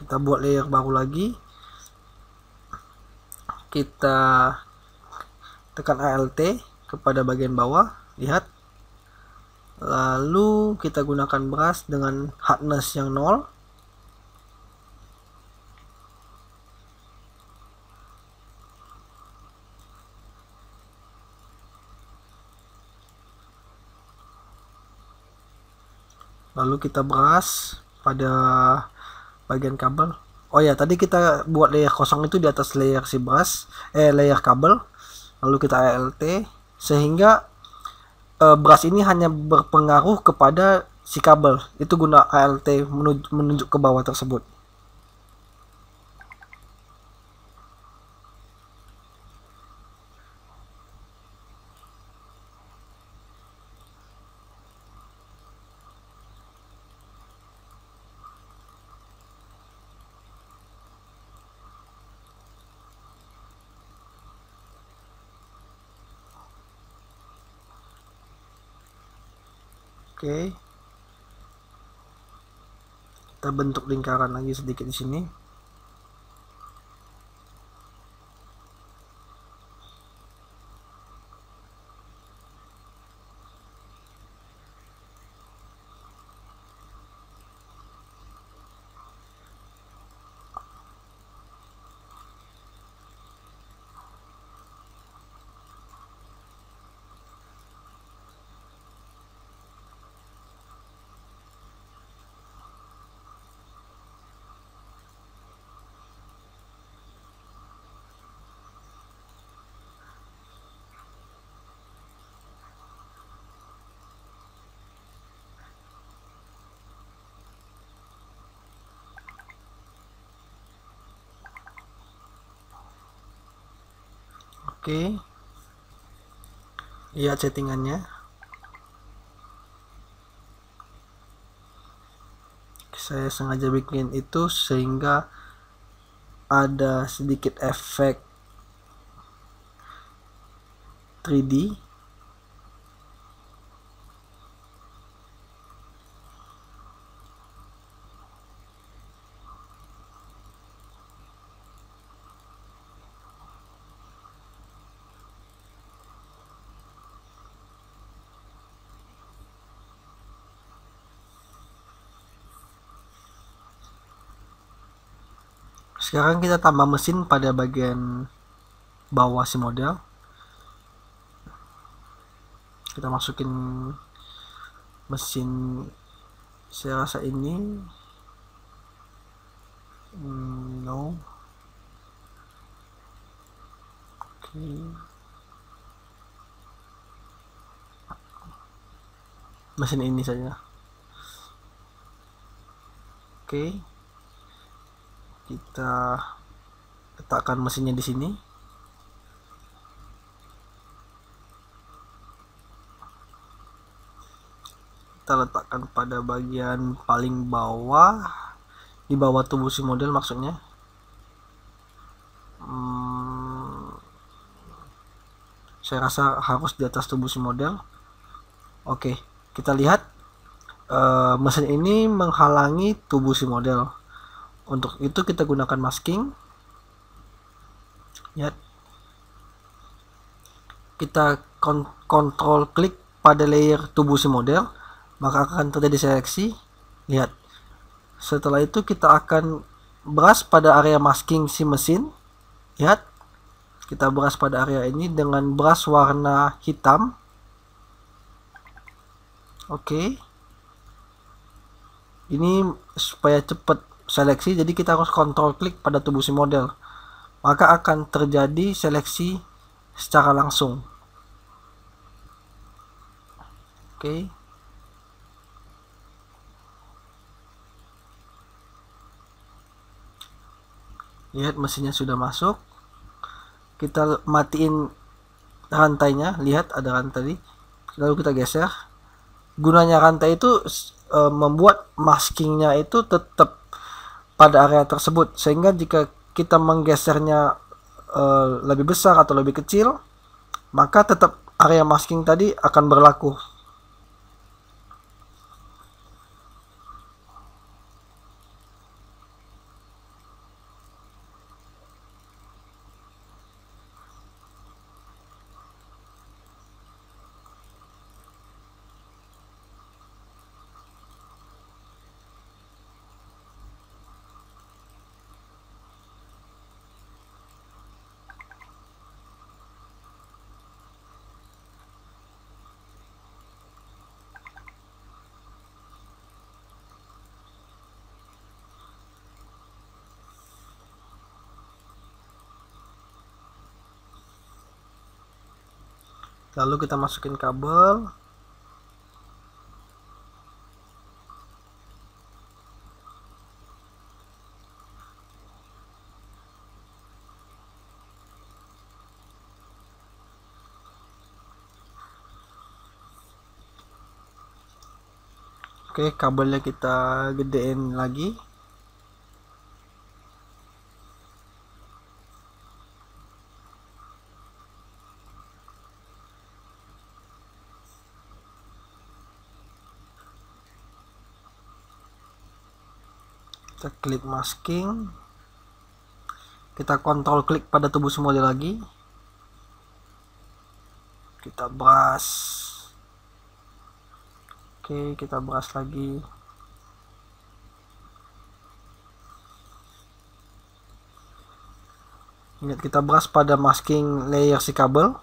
Kita buat layer baru lagi. Kita tekan Alt kepada bagian bawah, lihat. Lalu kita gunakan brush dengan hardness yang 0. Lalu kita brush pada bagian kabel. Oh ya, tadi kita buat layer kosong itu di atas layer si brush, layer kabel. Lalu kita Alt sehingga brush ini hanya berpengaruh kepada si kabel. Itu guna Alt menunjuk ke bawah tersebut. Oke. Kita bentuk lingkaran lagi sedikit di sini. Oke, lihat settingannya. Saya sengaja bikin itu sehingga ada sedikit efek 3D. Sekarang kita tambah mesin pada bagian bawah si model. Kita masukin mesin, saya rasa ini no. Oke. Mesin ini saja. Oke. Kita letakkan mesinnya di sini. Kita letakkan pada bagian paling bawah, di bawah tubuh si model maksudnya. Saya rasa harus di atas tubuh si model. Oke, kita lihat mesin ini menghalangi tubuh si model. Untuk itu kita gunakan masking. Lihat, kita kontrol klik pada layer tubuh si model, maka akan terjadi seleksi. Lihat, setelah itu kita akan brush pada area masking si mesin. Lihat, kita brush pada area ini dengan brush warna hitam. Oke, ini supaya cepat seleksi, jadi kita harus kontrol klik pada tubuh si model, maka akan terjadi seleksi secara langsung. Oke. Lihat, mesinnya sudah masuk. Kita matiin rantainya, lihat ada rantai, lalu kita geser. Gunanya rantai itu membuat maskingnya itu tetap pada area tersebut, sehingga jika kita menggesernya lebih besar atau lebih kecil, maka tetap area masking tadi akan berlaku. Lalu kita masukin kabel. Oke, kabelnya kita gedein lagi. Kita klik masking, kita kontrol klik pada tubuh si model lagi, kita brush. Oke, kita brush lagi. Ingat, kita brush pada masking layer si kabel,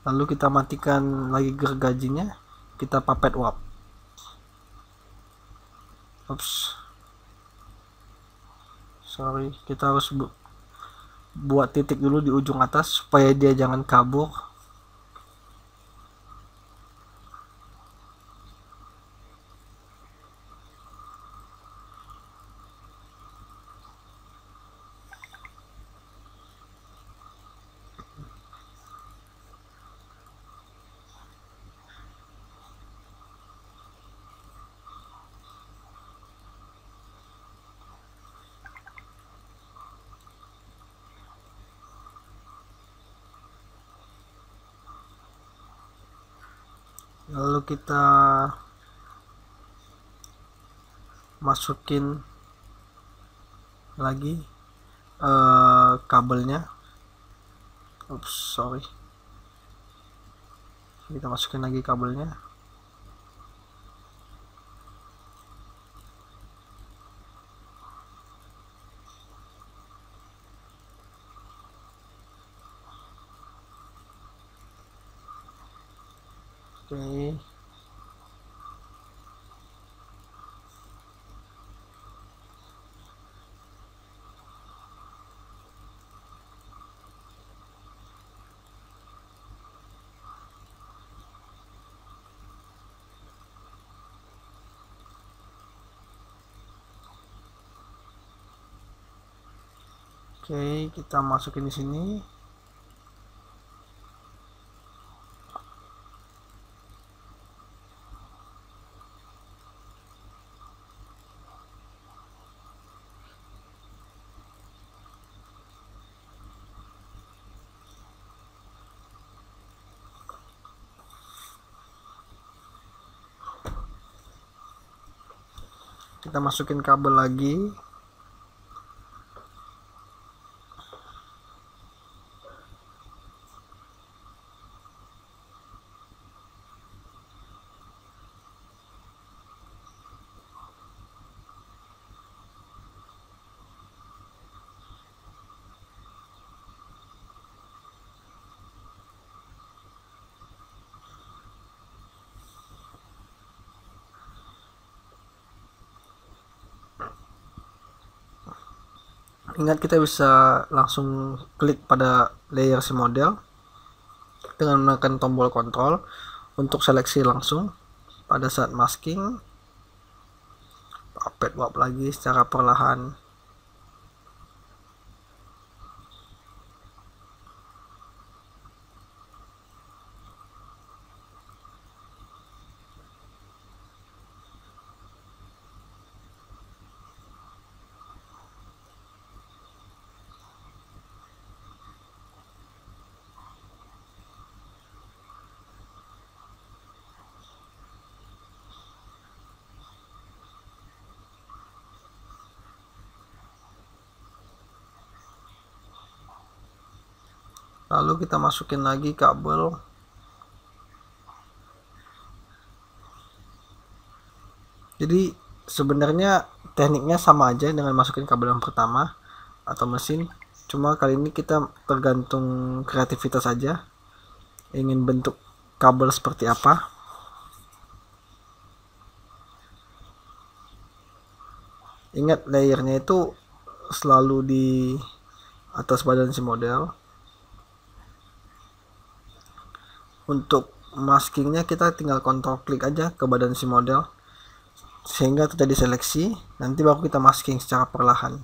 lalu kita matikan lagi gergajinya, kita puppet warp. Oops, sorry, kita harus buat titik dulu di ujung atas supaya dia jangan kabur. Lalu kita masukin lagi kabelnya. Sorry, kita masukin lagi kabelnya. Oke, kita masukin di sini. Kita masukin kabel lagi. Ingat, kita bisa langsung klik pada layer si model dengan menekan tombol kontrol untuk seleksi langsung. Pada saat masking, puppet warp lagi secara perlahan. Lalu kita masukin lagi kabel. Jadi sebenarnya tekniknya sama aja dengan masukin kabel yang pertama atau mesin, cuma kali ini kita tergantung kreativitas saja, ingin bentuk kabel seperti apa. Ingat, layernya itu selalu di atas badan si model. Untuk maskingnya kita tinggal kontrol klik aja ke badan si model sehingga terjadi seleksi, nanti baru kita masking secara perlahan.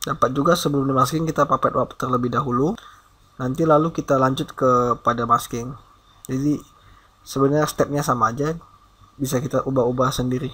Dapat juga sebelum di masking kita puppet warp terlebih dahulu, nanti lalu kita lanjut ke pada masking. Jadi sebenarnya stepnya sama aja, bisa kita ubah-ubah sendiri.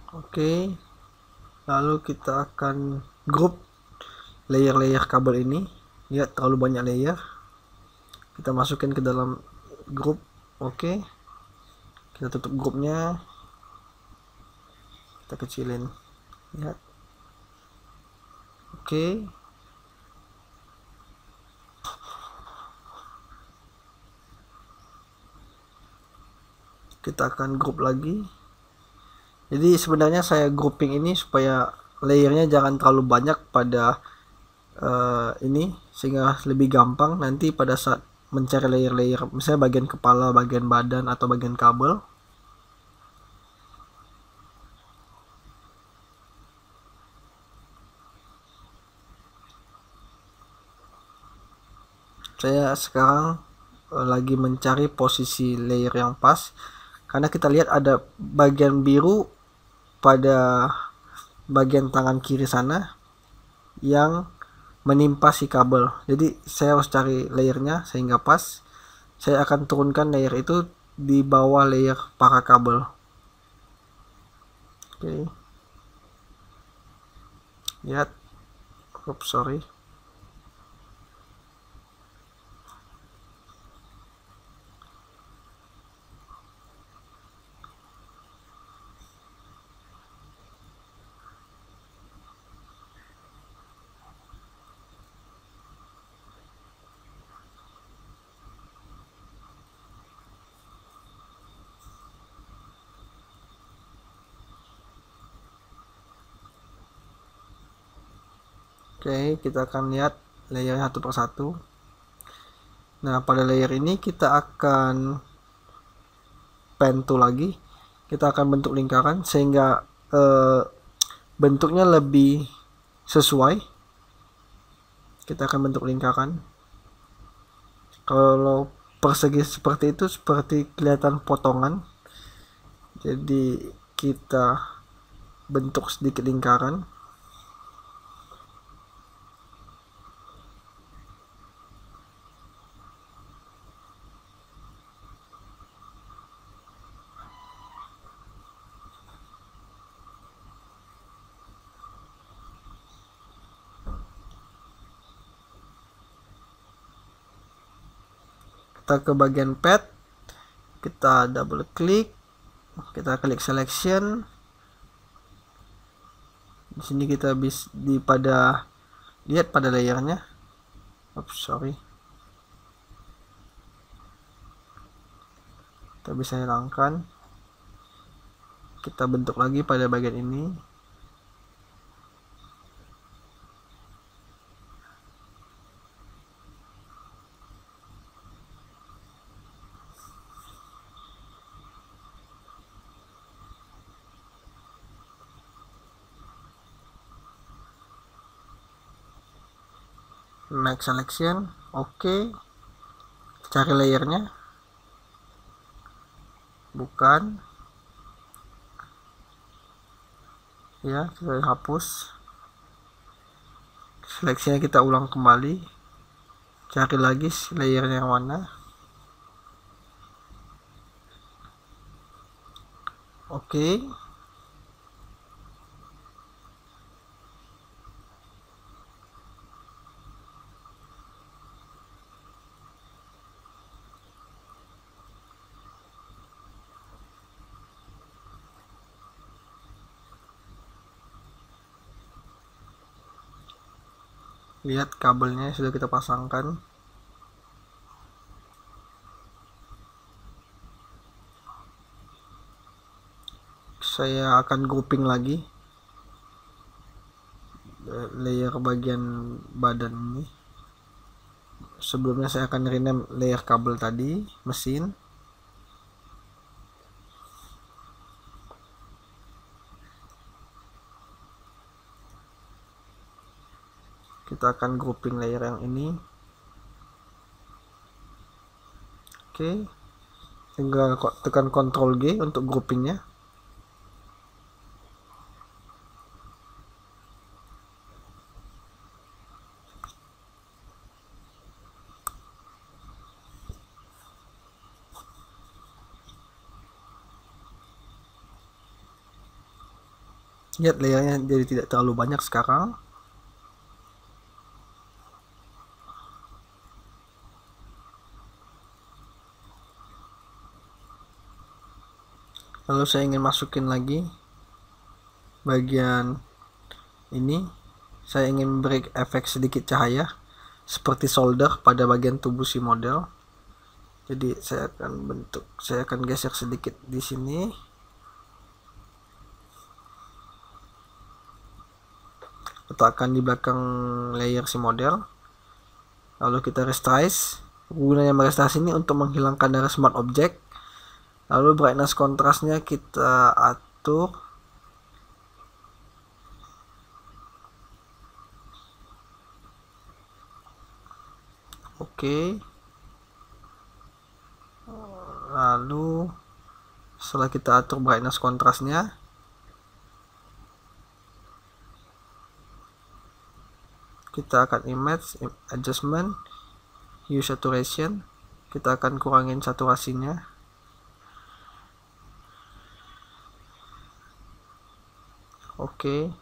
Oke, lalu kita akan grup layer-layer kabel ini. Lihat, terlalu banyak layer, kita masukin ke dalam grup. Oke, Kita tutup grupnya, kita kecilin, lihat. Oke, kita akan grup lagi. Jadi sebenarnya saya grouping ini supaya layernya jangan terlalu banyak pada ini, sehingga lebih gampang nanti pada saat mencari layer-layer, misalnya bagian kepala, bagian badan, atau bagian kabel. Saya sekarang lagi mencari posisi layer yang pas, karena kita lihat ada bagian biru pada bagian tangan kiri sana yang menimpa si kabel. Jadi saya harus cari layernya sehingga pas. Saya akan turunkan layer itu di bawah layer para kabel. Oke, lihat. Oops, sorry. Oke, kita akan lihat layer satu persatu. Nah, pada layer ini kita akan pen tool lagi. Kita akan bentuk lingkaran sehingga bentuknya lebih sesuai. Kita akan bentuk lingkaran. Kalau persegi seperti itu seperti kelihatan potongan. Jadi kita bentuk sedikit lingkaran. Kita ke bagian pad, kita double klik, kita klik selection. Di sini kita bisa lihat pada layernya. Oops, sorry. Kita bisa hilangkan. Kita bentuk lagi pada bagian ini. Next selection, oke. Cari layernya, bukan ya, kita hapus. Seleksinya kita ulang kembali, cari lagi layernya yang mana. Oke. Lihat kabelnya sudah kita pasangkan. Saya akan grouping lagi layer bagian badan ini. Sebelumnya saya akan rename layer kabel tadi, mesin. Kita akan grouping layer yang ini. Oke, tinggal tekan Ctrl G untuk groupingnya. Lihat layernya jadi tidak terlalu banyak sekarang. Lalu saya ingin masukin lagi bagian ini, saya ingin beri efek sedikit cahaya seperti solder pada bagian tubuh si model. Jadi saya akan geser sedikit di sini. Letakkan di belakang layer si model. Lalu kita resize. Gunanya meresize ini untuk menghilangkan dari smart object. Lalu brightness kontrasnya kita atur. Oke. Lalu setelah kita atur brightness kontrasnya, kita akan image adjustment, hue saturation, kita akan kurangin saturasinya. Oke.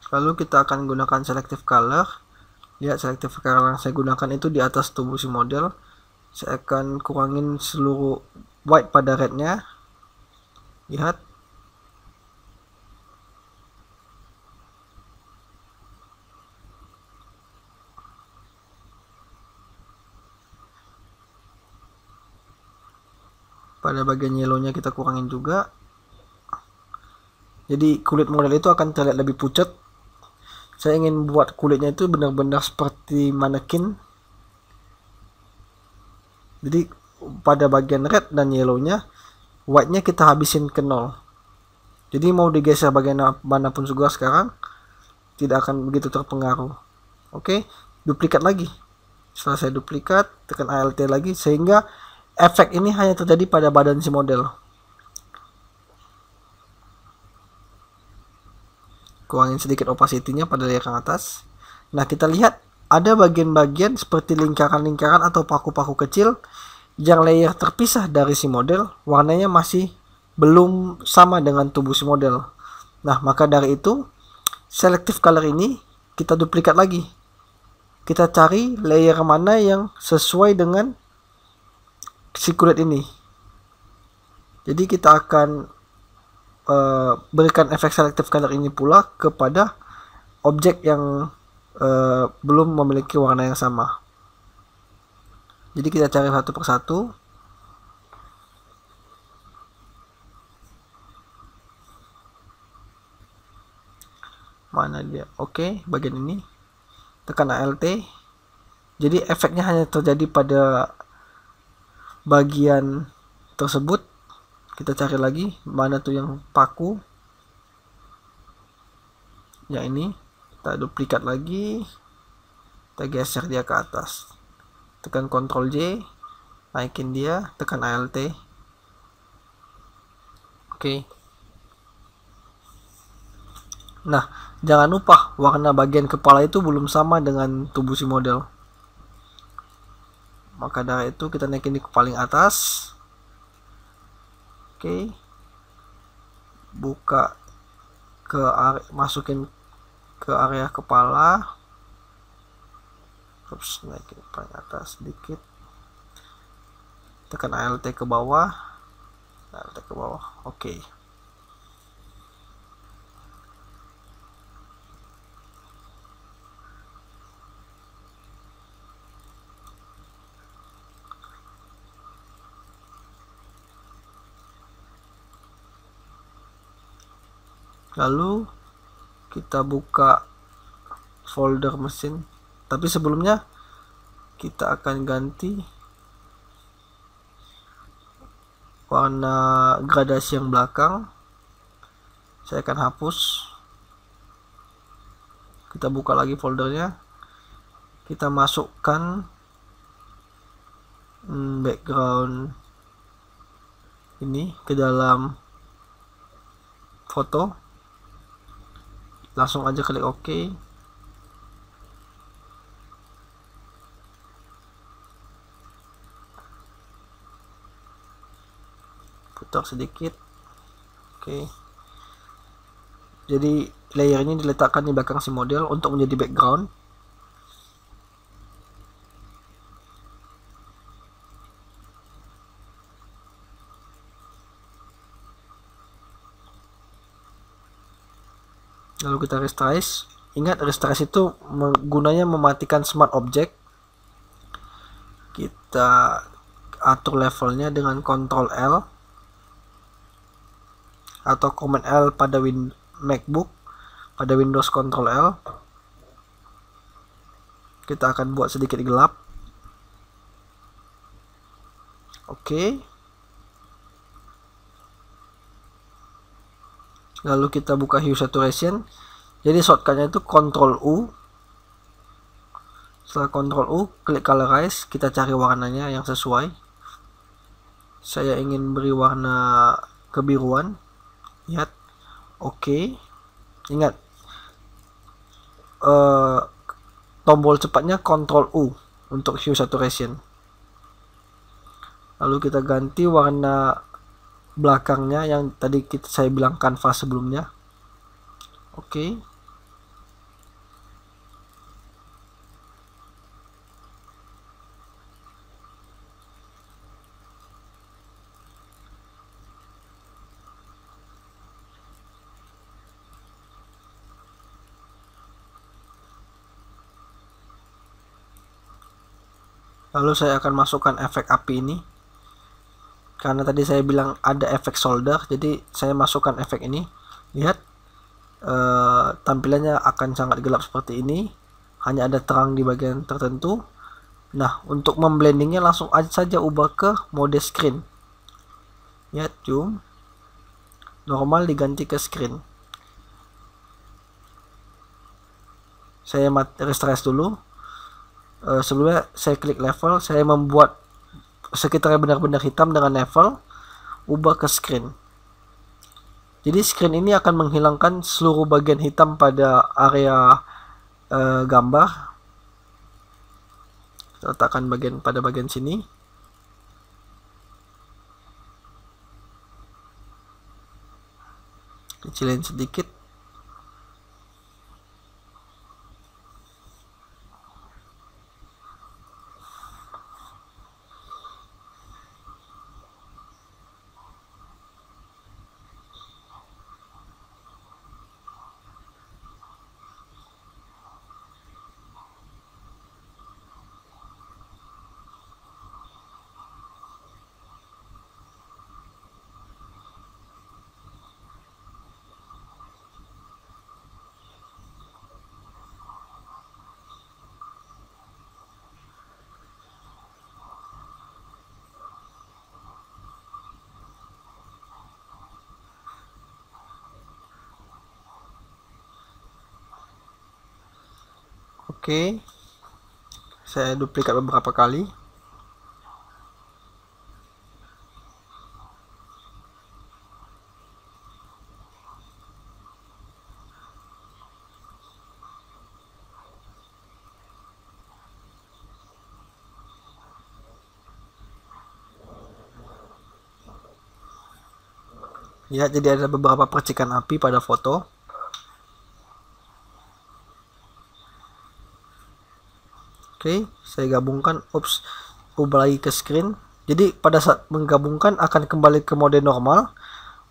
Lalu kita akan gunakan selective color. Lihat selective color yang saya gunakan itu di atas tubuh si model. Saya akan kurangin seluruh white pada rednya. Lihat. Pada bagian yellownya kita kurangin juga. Jadi kulit model itu akan terlihat lebih pucat. Saya ingin buat kulitnya itu benar-benar seperti manekin. Jadi pada bagian red dan yellownya, white-nya kita habisin ke 0. Jadi mau digeser bagian manapun juga sekarang, tidak akan begitu terpengaruh. Oke, duplikat lagi. Setelah saya duplikat, tekan Alt lagi, sehingga efek ini hanya terjadi pada badan si model. Kurangin sedikit opacity-nya pada layer yang atas. Nah, kita lihat ada bagian-bagian seperti lingkaran-lingkaran atau paku-paku kecil yang layer terpisah dari si model, warnanya masih belum sama dengan tubuh si model. Nah, maka dari itu selective color ini kita duplikat lagi. Kita cari layer mana yang sesuai dengan si kulit ini. Jadi kita akan berikan efek selective color ini pula kepada objek yang belum memiliki warna yang sama. Jadi kita cari satu persatu. Mana dia? Oke, bagian ini. Tekan Alt. Jadi efeknya hanya terjadi pada bagian tersebut. Kita cari lagi mana tuh yang paku. Yang ini kita duplikat lagi, kita geser dia ke atas. Tekan Ctrl J, naikin dia, tekan Alt. Oke. Nah, jangan lupa warna bagian kepala itu belum sama dengan tubuh si model. Maka dari itu kita naikin di paling atas. Oke. Buka ke masukin ke area kepala. Terus naikin paling atas sedikit. Tekan Alt ke bawah. Alt ke bawah. Oke. Lalu kita buka folder mesin, tapi sebelumnya kita akan ganti warna gradasi yang belakang. Saya akan hapus. Kita buka lagi foldernya, kita masukkan background ini ke dalam foto. Langsung aja klik OK. Putar sedikit. Oke. Jadi layer ini diletakkan di belakang si model untuk menjadi background. Lalu kita resize. Ingat, resize itu gunanya mematikan smart object. Kita atur levelnya dengan Ctrl L atau Command L pada MacBook, pada Windows Ctrl L. Kita akan buat sedikit gelap. Oke. Lalu kita buka hue saturation. Jadi shortcutnya itu Ctrl U. Setelah Ctrl U, klik colorize, kita cari warnanya yang sesuai. Saya ingin beri warna kebiruan. Lihat. Oke. Ingat, tombol cepatnya Ctrl U untuk hue saturation. Lalu kita ganti warna belakangnya yang tadi saya bilang kanvas sebelumnya. Oke. Lalu saya akan masukkan efek api ini. Karena tadi saya bilang ada efek solder, jadi saya masukkan efek ini. Lihat, tampilannya akan sangat gelap seperti ini, hanya ada terang di bagian tertentu. Nah, untuk memblendingnya langsung saja ubah ke mode screen. Lihat, zoom, normal diganti ke screen. Saya resize dulu. Sebelumnya saya klik level, saya membuat sekitarnya benar-benar hitam dengan level, ubah ke screen. Jadi screen ini akan menghilangkan seluruh bagian hitam pada area gambar. Kita letakkan pada bagian sini. Kecilin sedikit. Oke, saya duplikat beberapa kali. Lihat, jadi ada beberapa percikan api pada foto. Oke, saya gabungkan. Ubah lagi ke screen. Jadi pada saat menggabungkan akan kembali ke mode normal.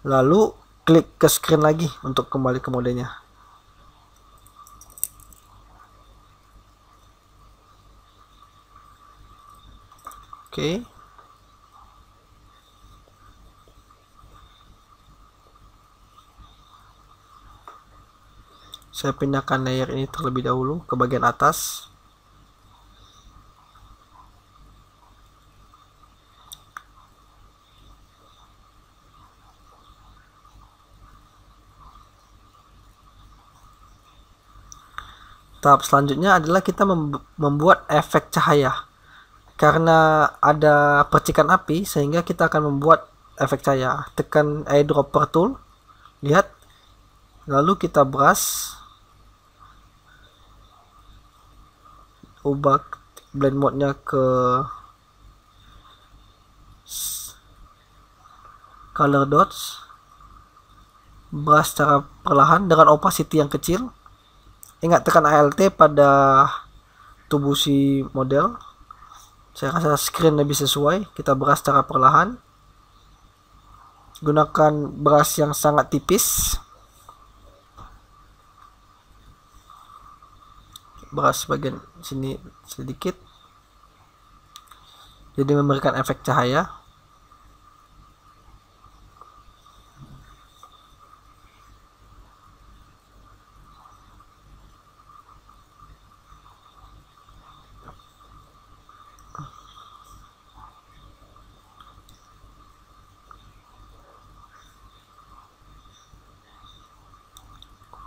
Lalu klik ke screen lagi untuk kembali ke modenya. Oke. Saya pindahkan layer ini terlebih dahulu ke bagian atas. Tahap selanjutnya adalah kita membuat efek cahaya. Karena ada percikan api, sehingga kita akan membuat efek cahaya. Tekan eyedropper tool. Lihat. Lalu kita brush. Ubah blend mode-nya ke color dots. brush secara perlahan dengan opacity yang kecil. Ingat tekan Alt pada tubuh si model. Saya rasa screen lebih sesuai. Kita brush secara perlahan. Gunakan brush yang sangat tipis. Brush bagian sini sedikit. Jadi memberikan efek cahaya.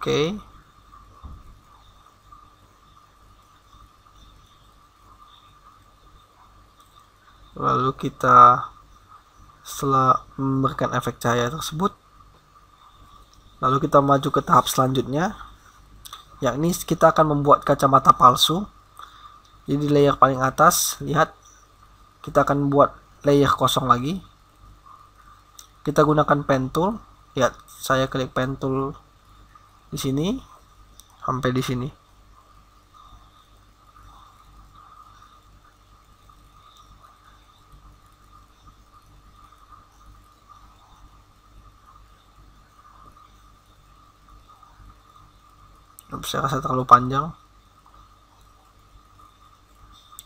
Oke. Lalu kita setelah memberikan efek cahaya tersebut, lalu kita maju ke tahap selanjutnya, yakni kita akan membuat kacamata palsu. Jadi layer paling atas, lihat, kita akan buat layer kosong lagi. Kita gunakan pen tool. Lihat, saya klik pen tool di sini sampai di sini. Saya rasa terlalu panjang.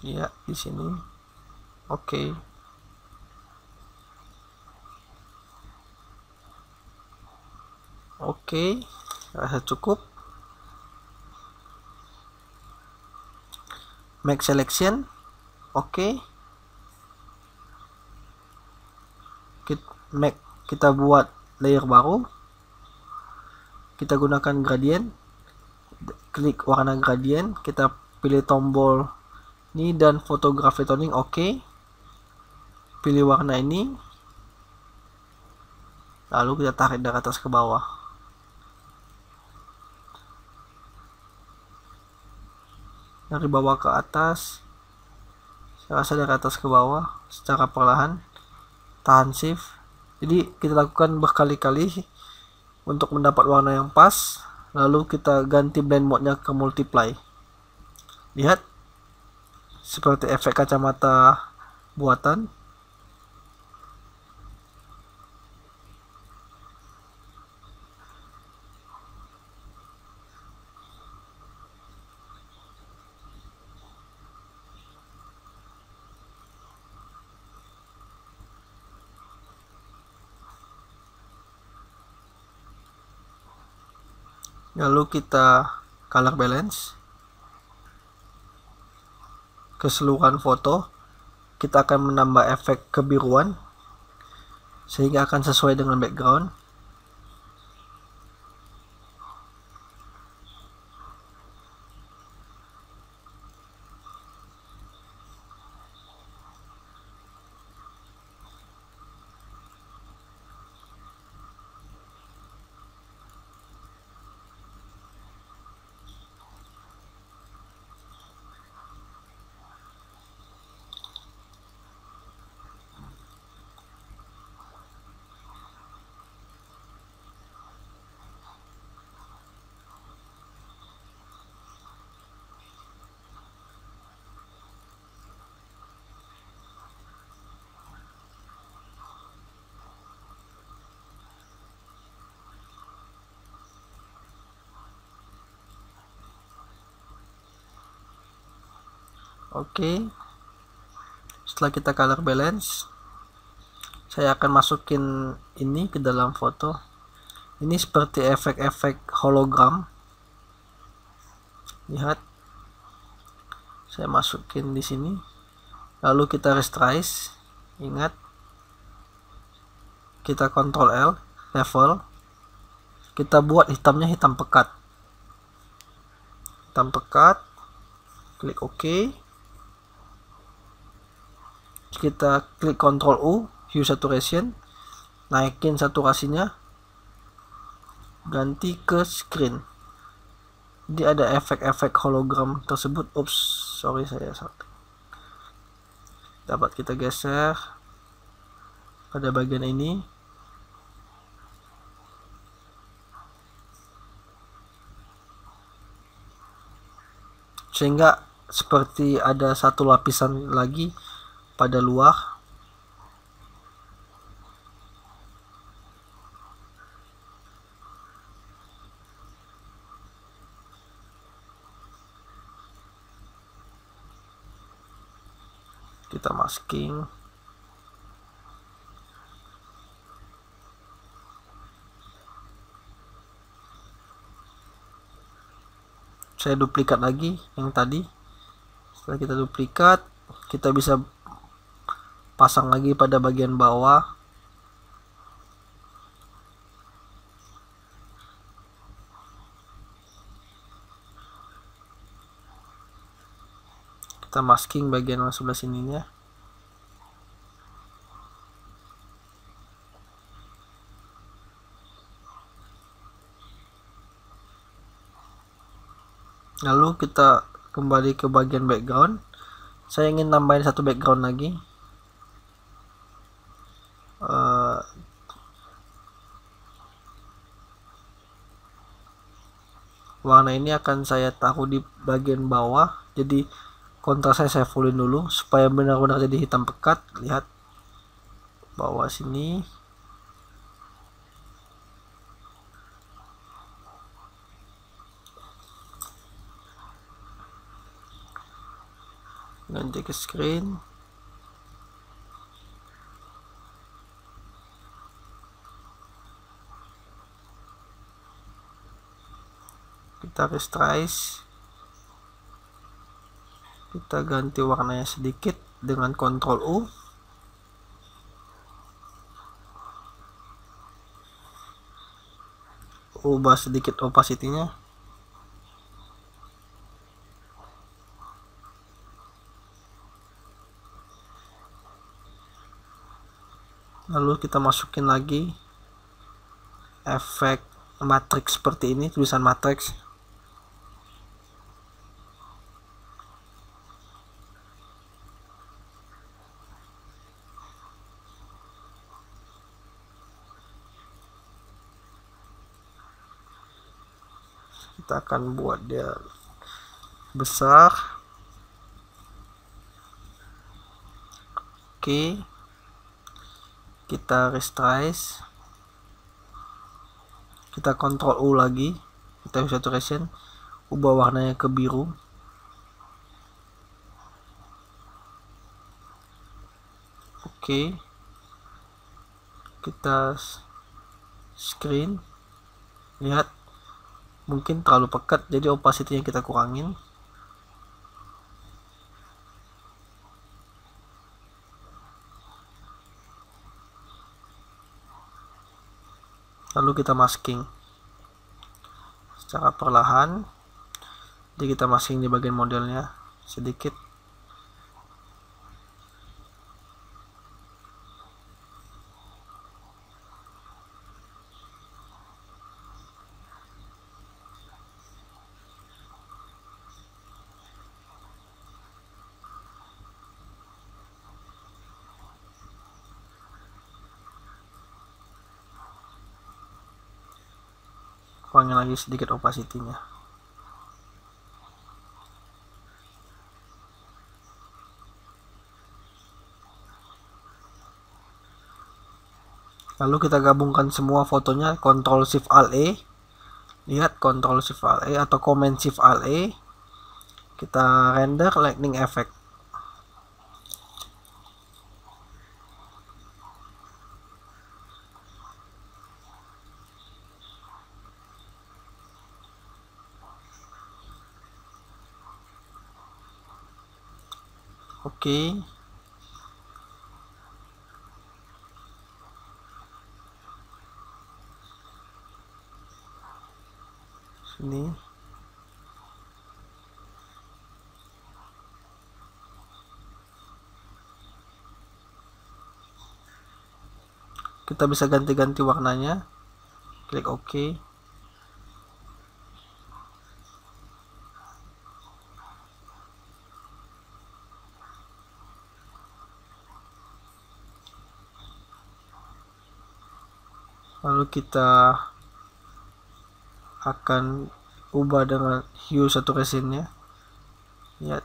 Ya, di sini. Oke. Oke, rasa cukup. Make selection. Oke. Kita buat layer baru. Kita gunakan gradient. Klik warna gradient, kita pilih tombol ini dan photography toning. Oke. Pilih warna ini. Lalu kita tarik dari atas ke bawah. Dari bawah ke atas. Saya rasa dari atas ke bawah secara perlahan. Tahan shift. Jadi kita lakukan berkali-kali untuk mendapat warna yang pas. Lalu kita ganti blend mode-nya ke multiply. Lihat, seperti efek kacamata buatan. Lalu kita color balance keseluruhan foto. Kita akan menambah efek kebiruan sehingga akan sesuai dengan background. Oke. Setelah kita color balance, saya akan masukin ini ke dalam foto. Ini seperti efek-efek hologram. Lihat, saya masukin di sini. Lalu kita resize. Ingat, kita Ctrl L, level. Kita buat hitamnya hitam pekat. Hitam pekat. Klik OK. Kita klik Ctrl U, hue saturation, naikin saturasinya, ganti ke screen. Jadi ada efek-efek hologram tersebut. Ups, sorry saya salah. Dapat kita geser pada bagian ini. sehingga seperti ada satu lapisan lagi pada luar. Kita masking. Saya duplikat lagi yang tadi. Setelah kita duplikat, kita bisa pasang lagi pada bagian bawah. Kita masking bagian yang sebelah sininya. Lalu kita kembali ke bagian background. Saya ingin tambahin satu background lagi. Warna ini akan saya taruh di bagian bawah. Jadi kontrasnya saya fullin dulu supaya benar-benar jadi hitam pekat. Lihat bawah sini. Ganti ke screen. Kita resize. Kita ganti warnanya sedikit dengan Ctrl U. Ubah sedikit opacity-nya. Lalu kita masukin lagi efek matrix seperti ini, tulisan matrix. Kita akan buat dia besar. Oke, kita resize. Kita Ctrl U lagi, kita saturation, ubah warnanya ke biru. Oke, kita screen. Lihat, mungkin terlalu pekat, jadi opacity-nya kita kurangin. Lalu kita masking secara perlahan. Jadi kita masking di bagian modelnya sedikit. Kurangin lagi sedikit opacity-nya. Lalu kita gabungkan semua fotonya, Ctrl Shift Alt E. Lihat, Ctrl Shift Alt E atau Command Shift Alt E. Kita render lightning effect. Oke. Sini. Kita bisa ganti-ganti warnanya. Klik OK. Lalu kita akan ubah dengan hue saturation-nya. Lihat,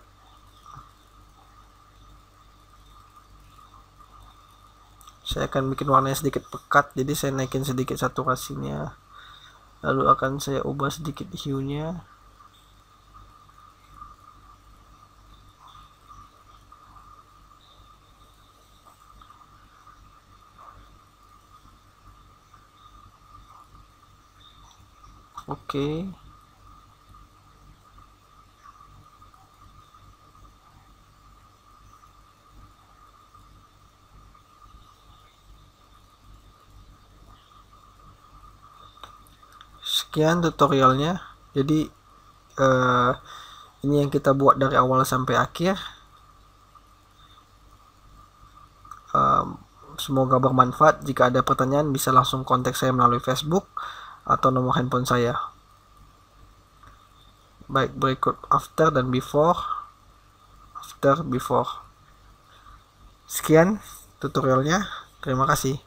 saya akan bikin warnanya sedikit pekat, jadi saya naikin sedikit saturasinya, lalu akan saya ubah sedikit hue-nya. Oke. Sekian tutorialnya. Jadi ini yang kita buat dari awal sampai akhir. Semoga bermanfaat. Jika ada pertanyaan bisa langsung kontak saya melalui Facebook atau nomor handphone saya. Baik, berikut after dan before. After, before. Sekian tutorialnya. Terima kasih.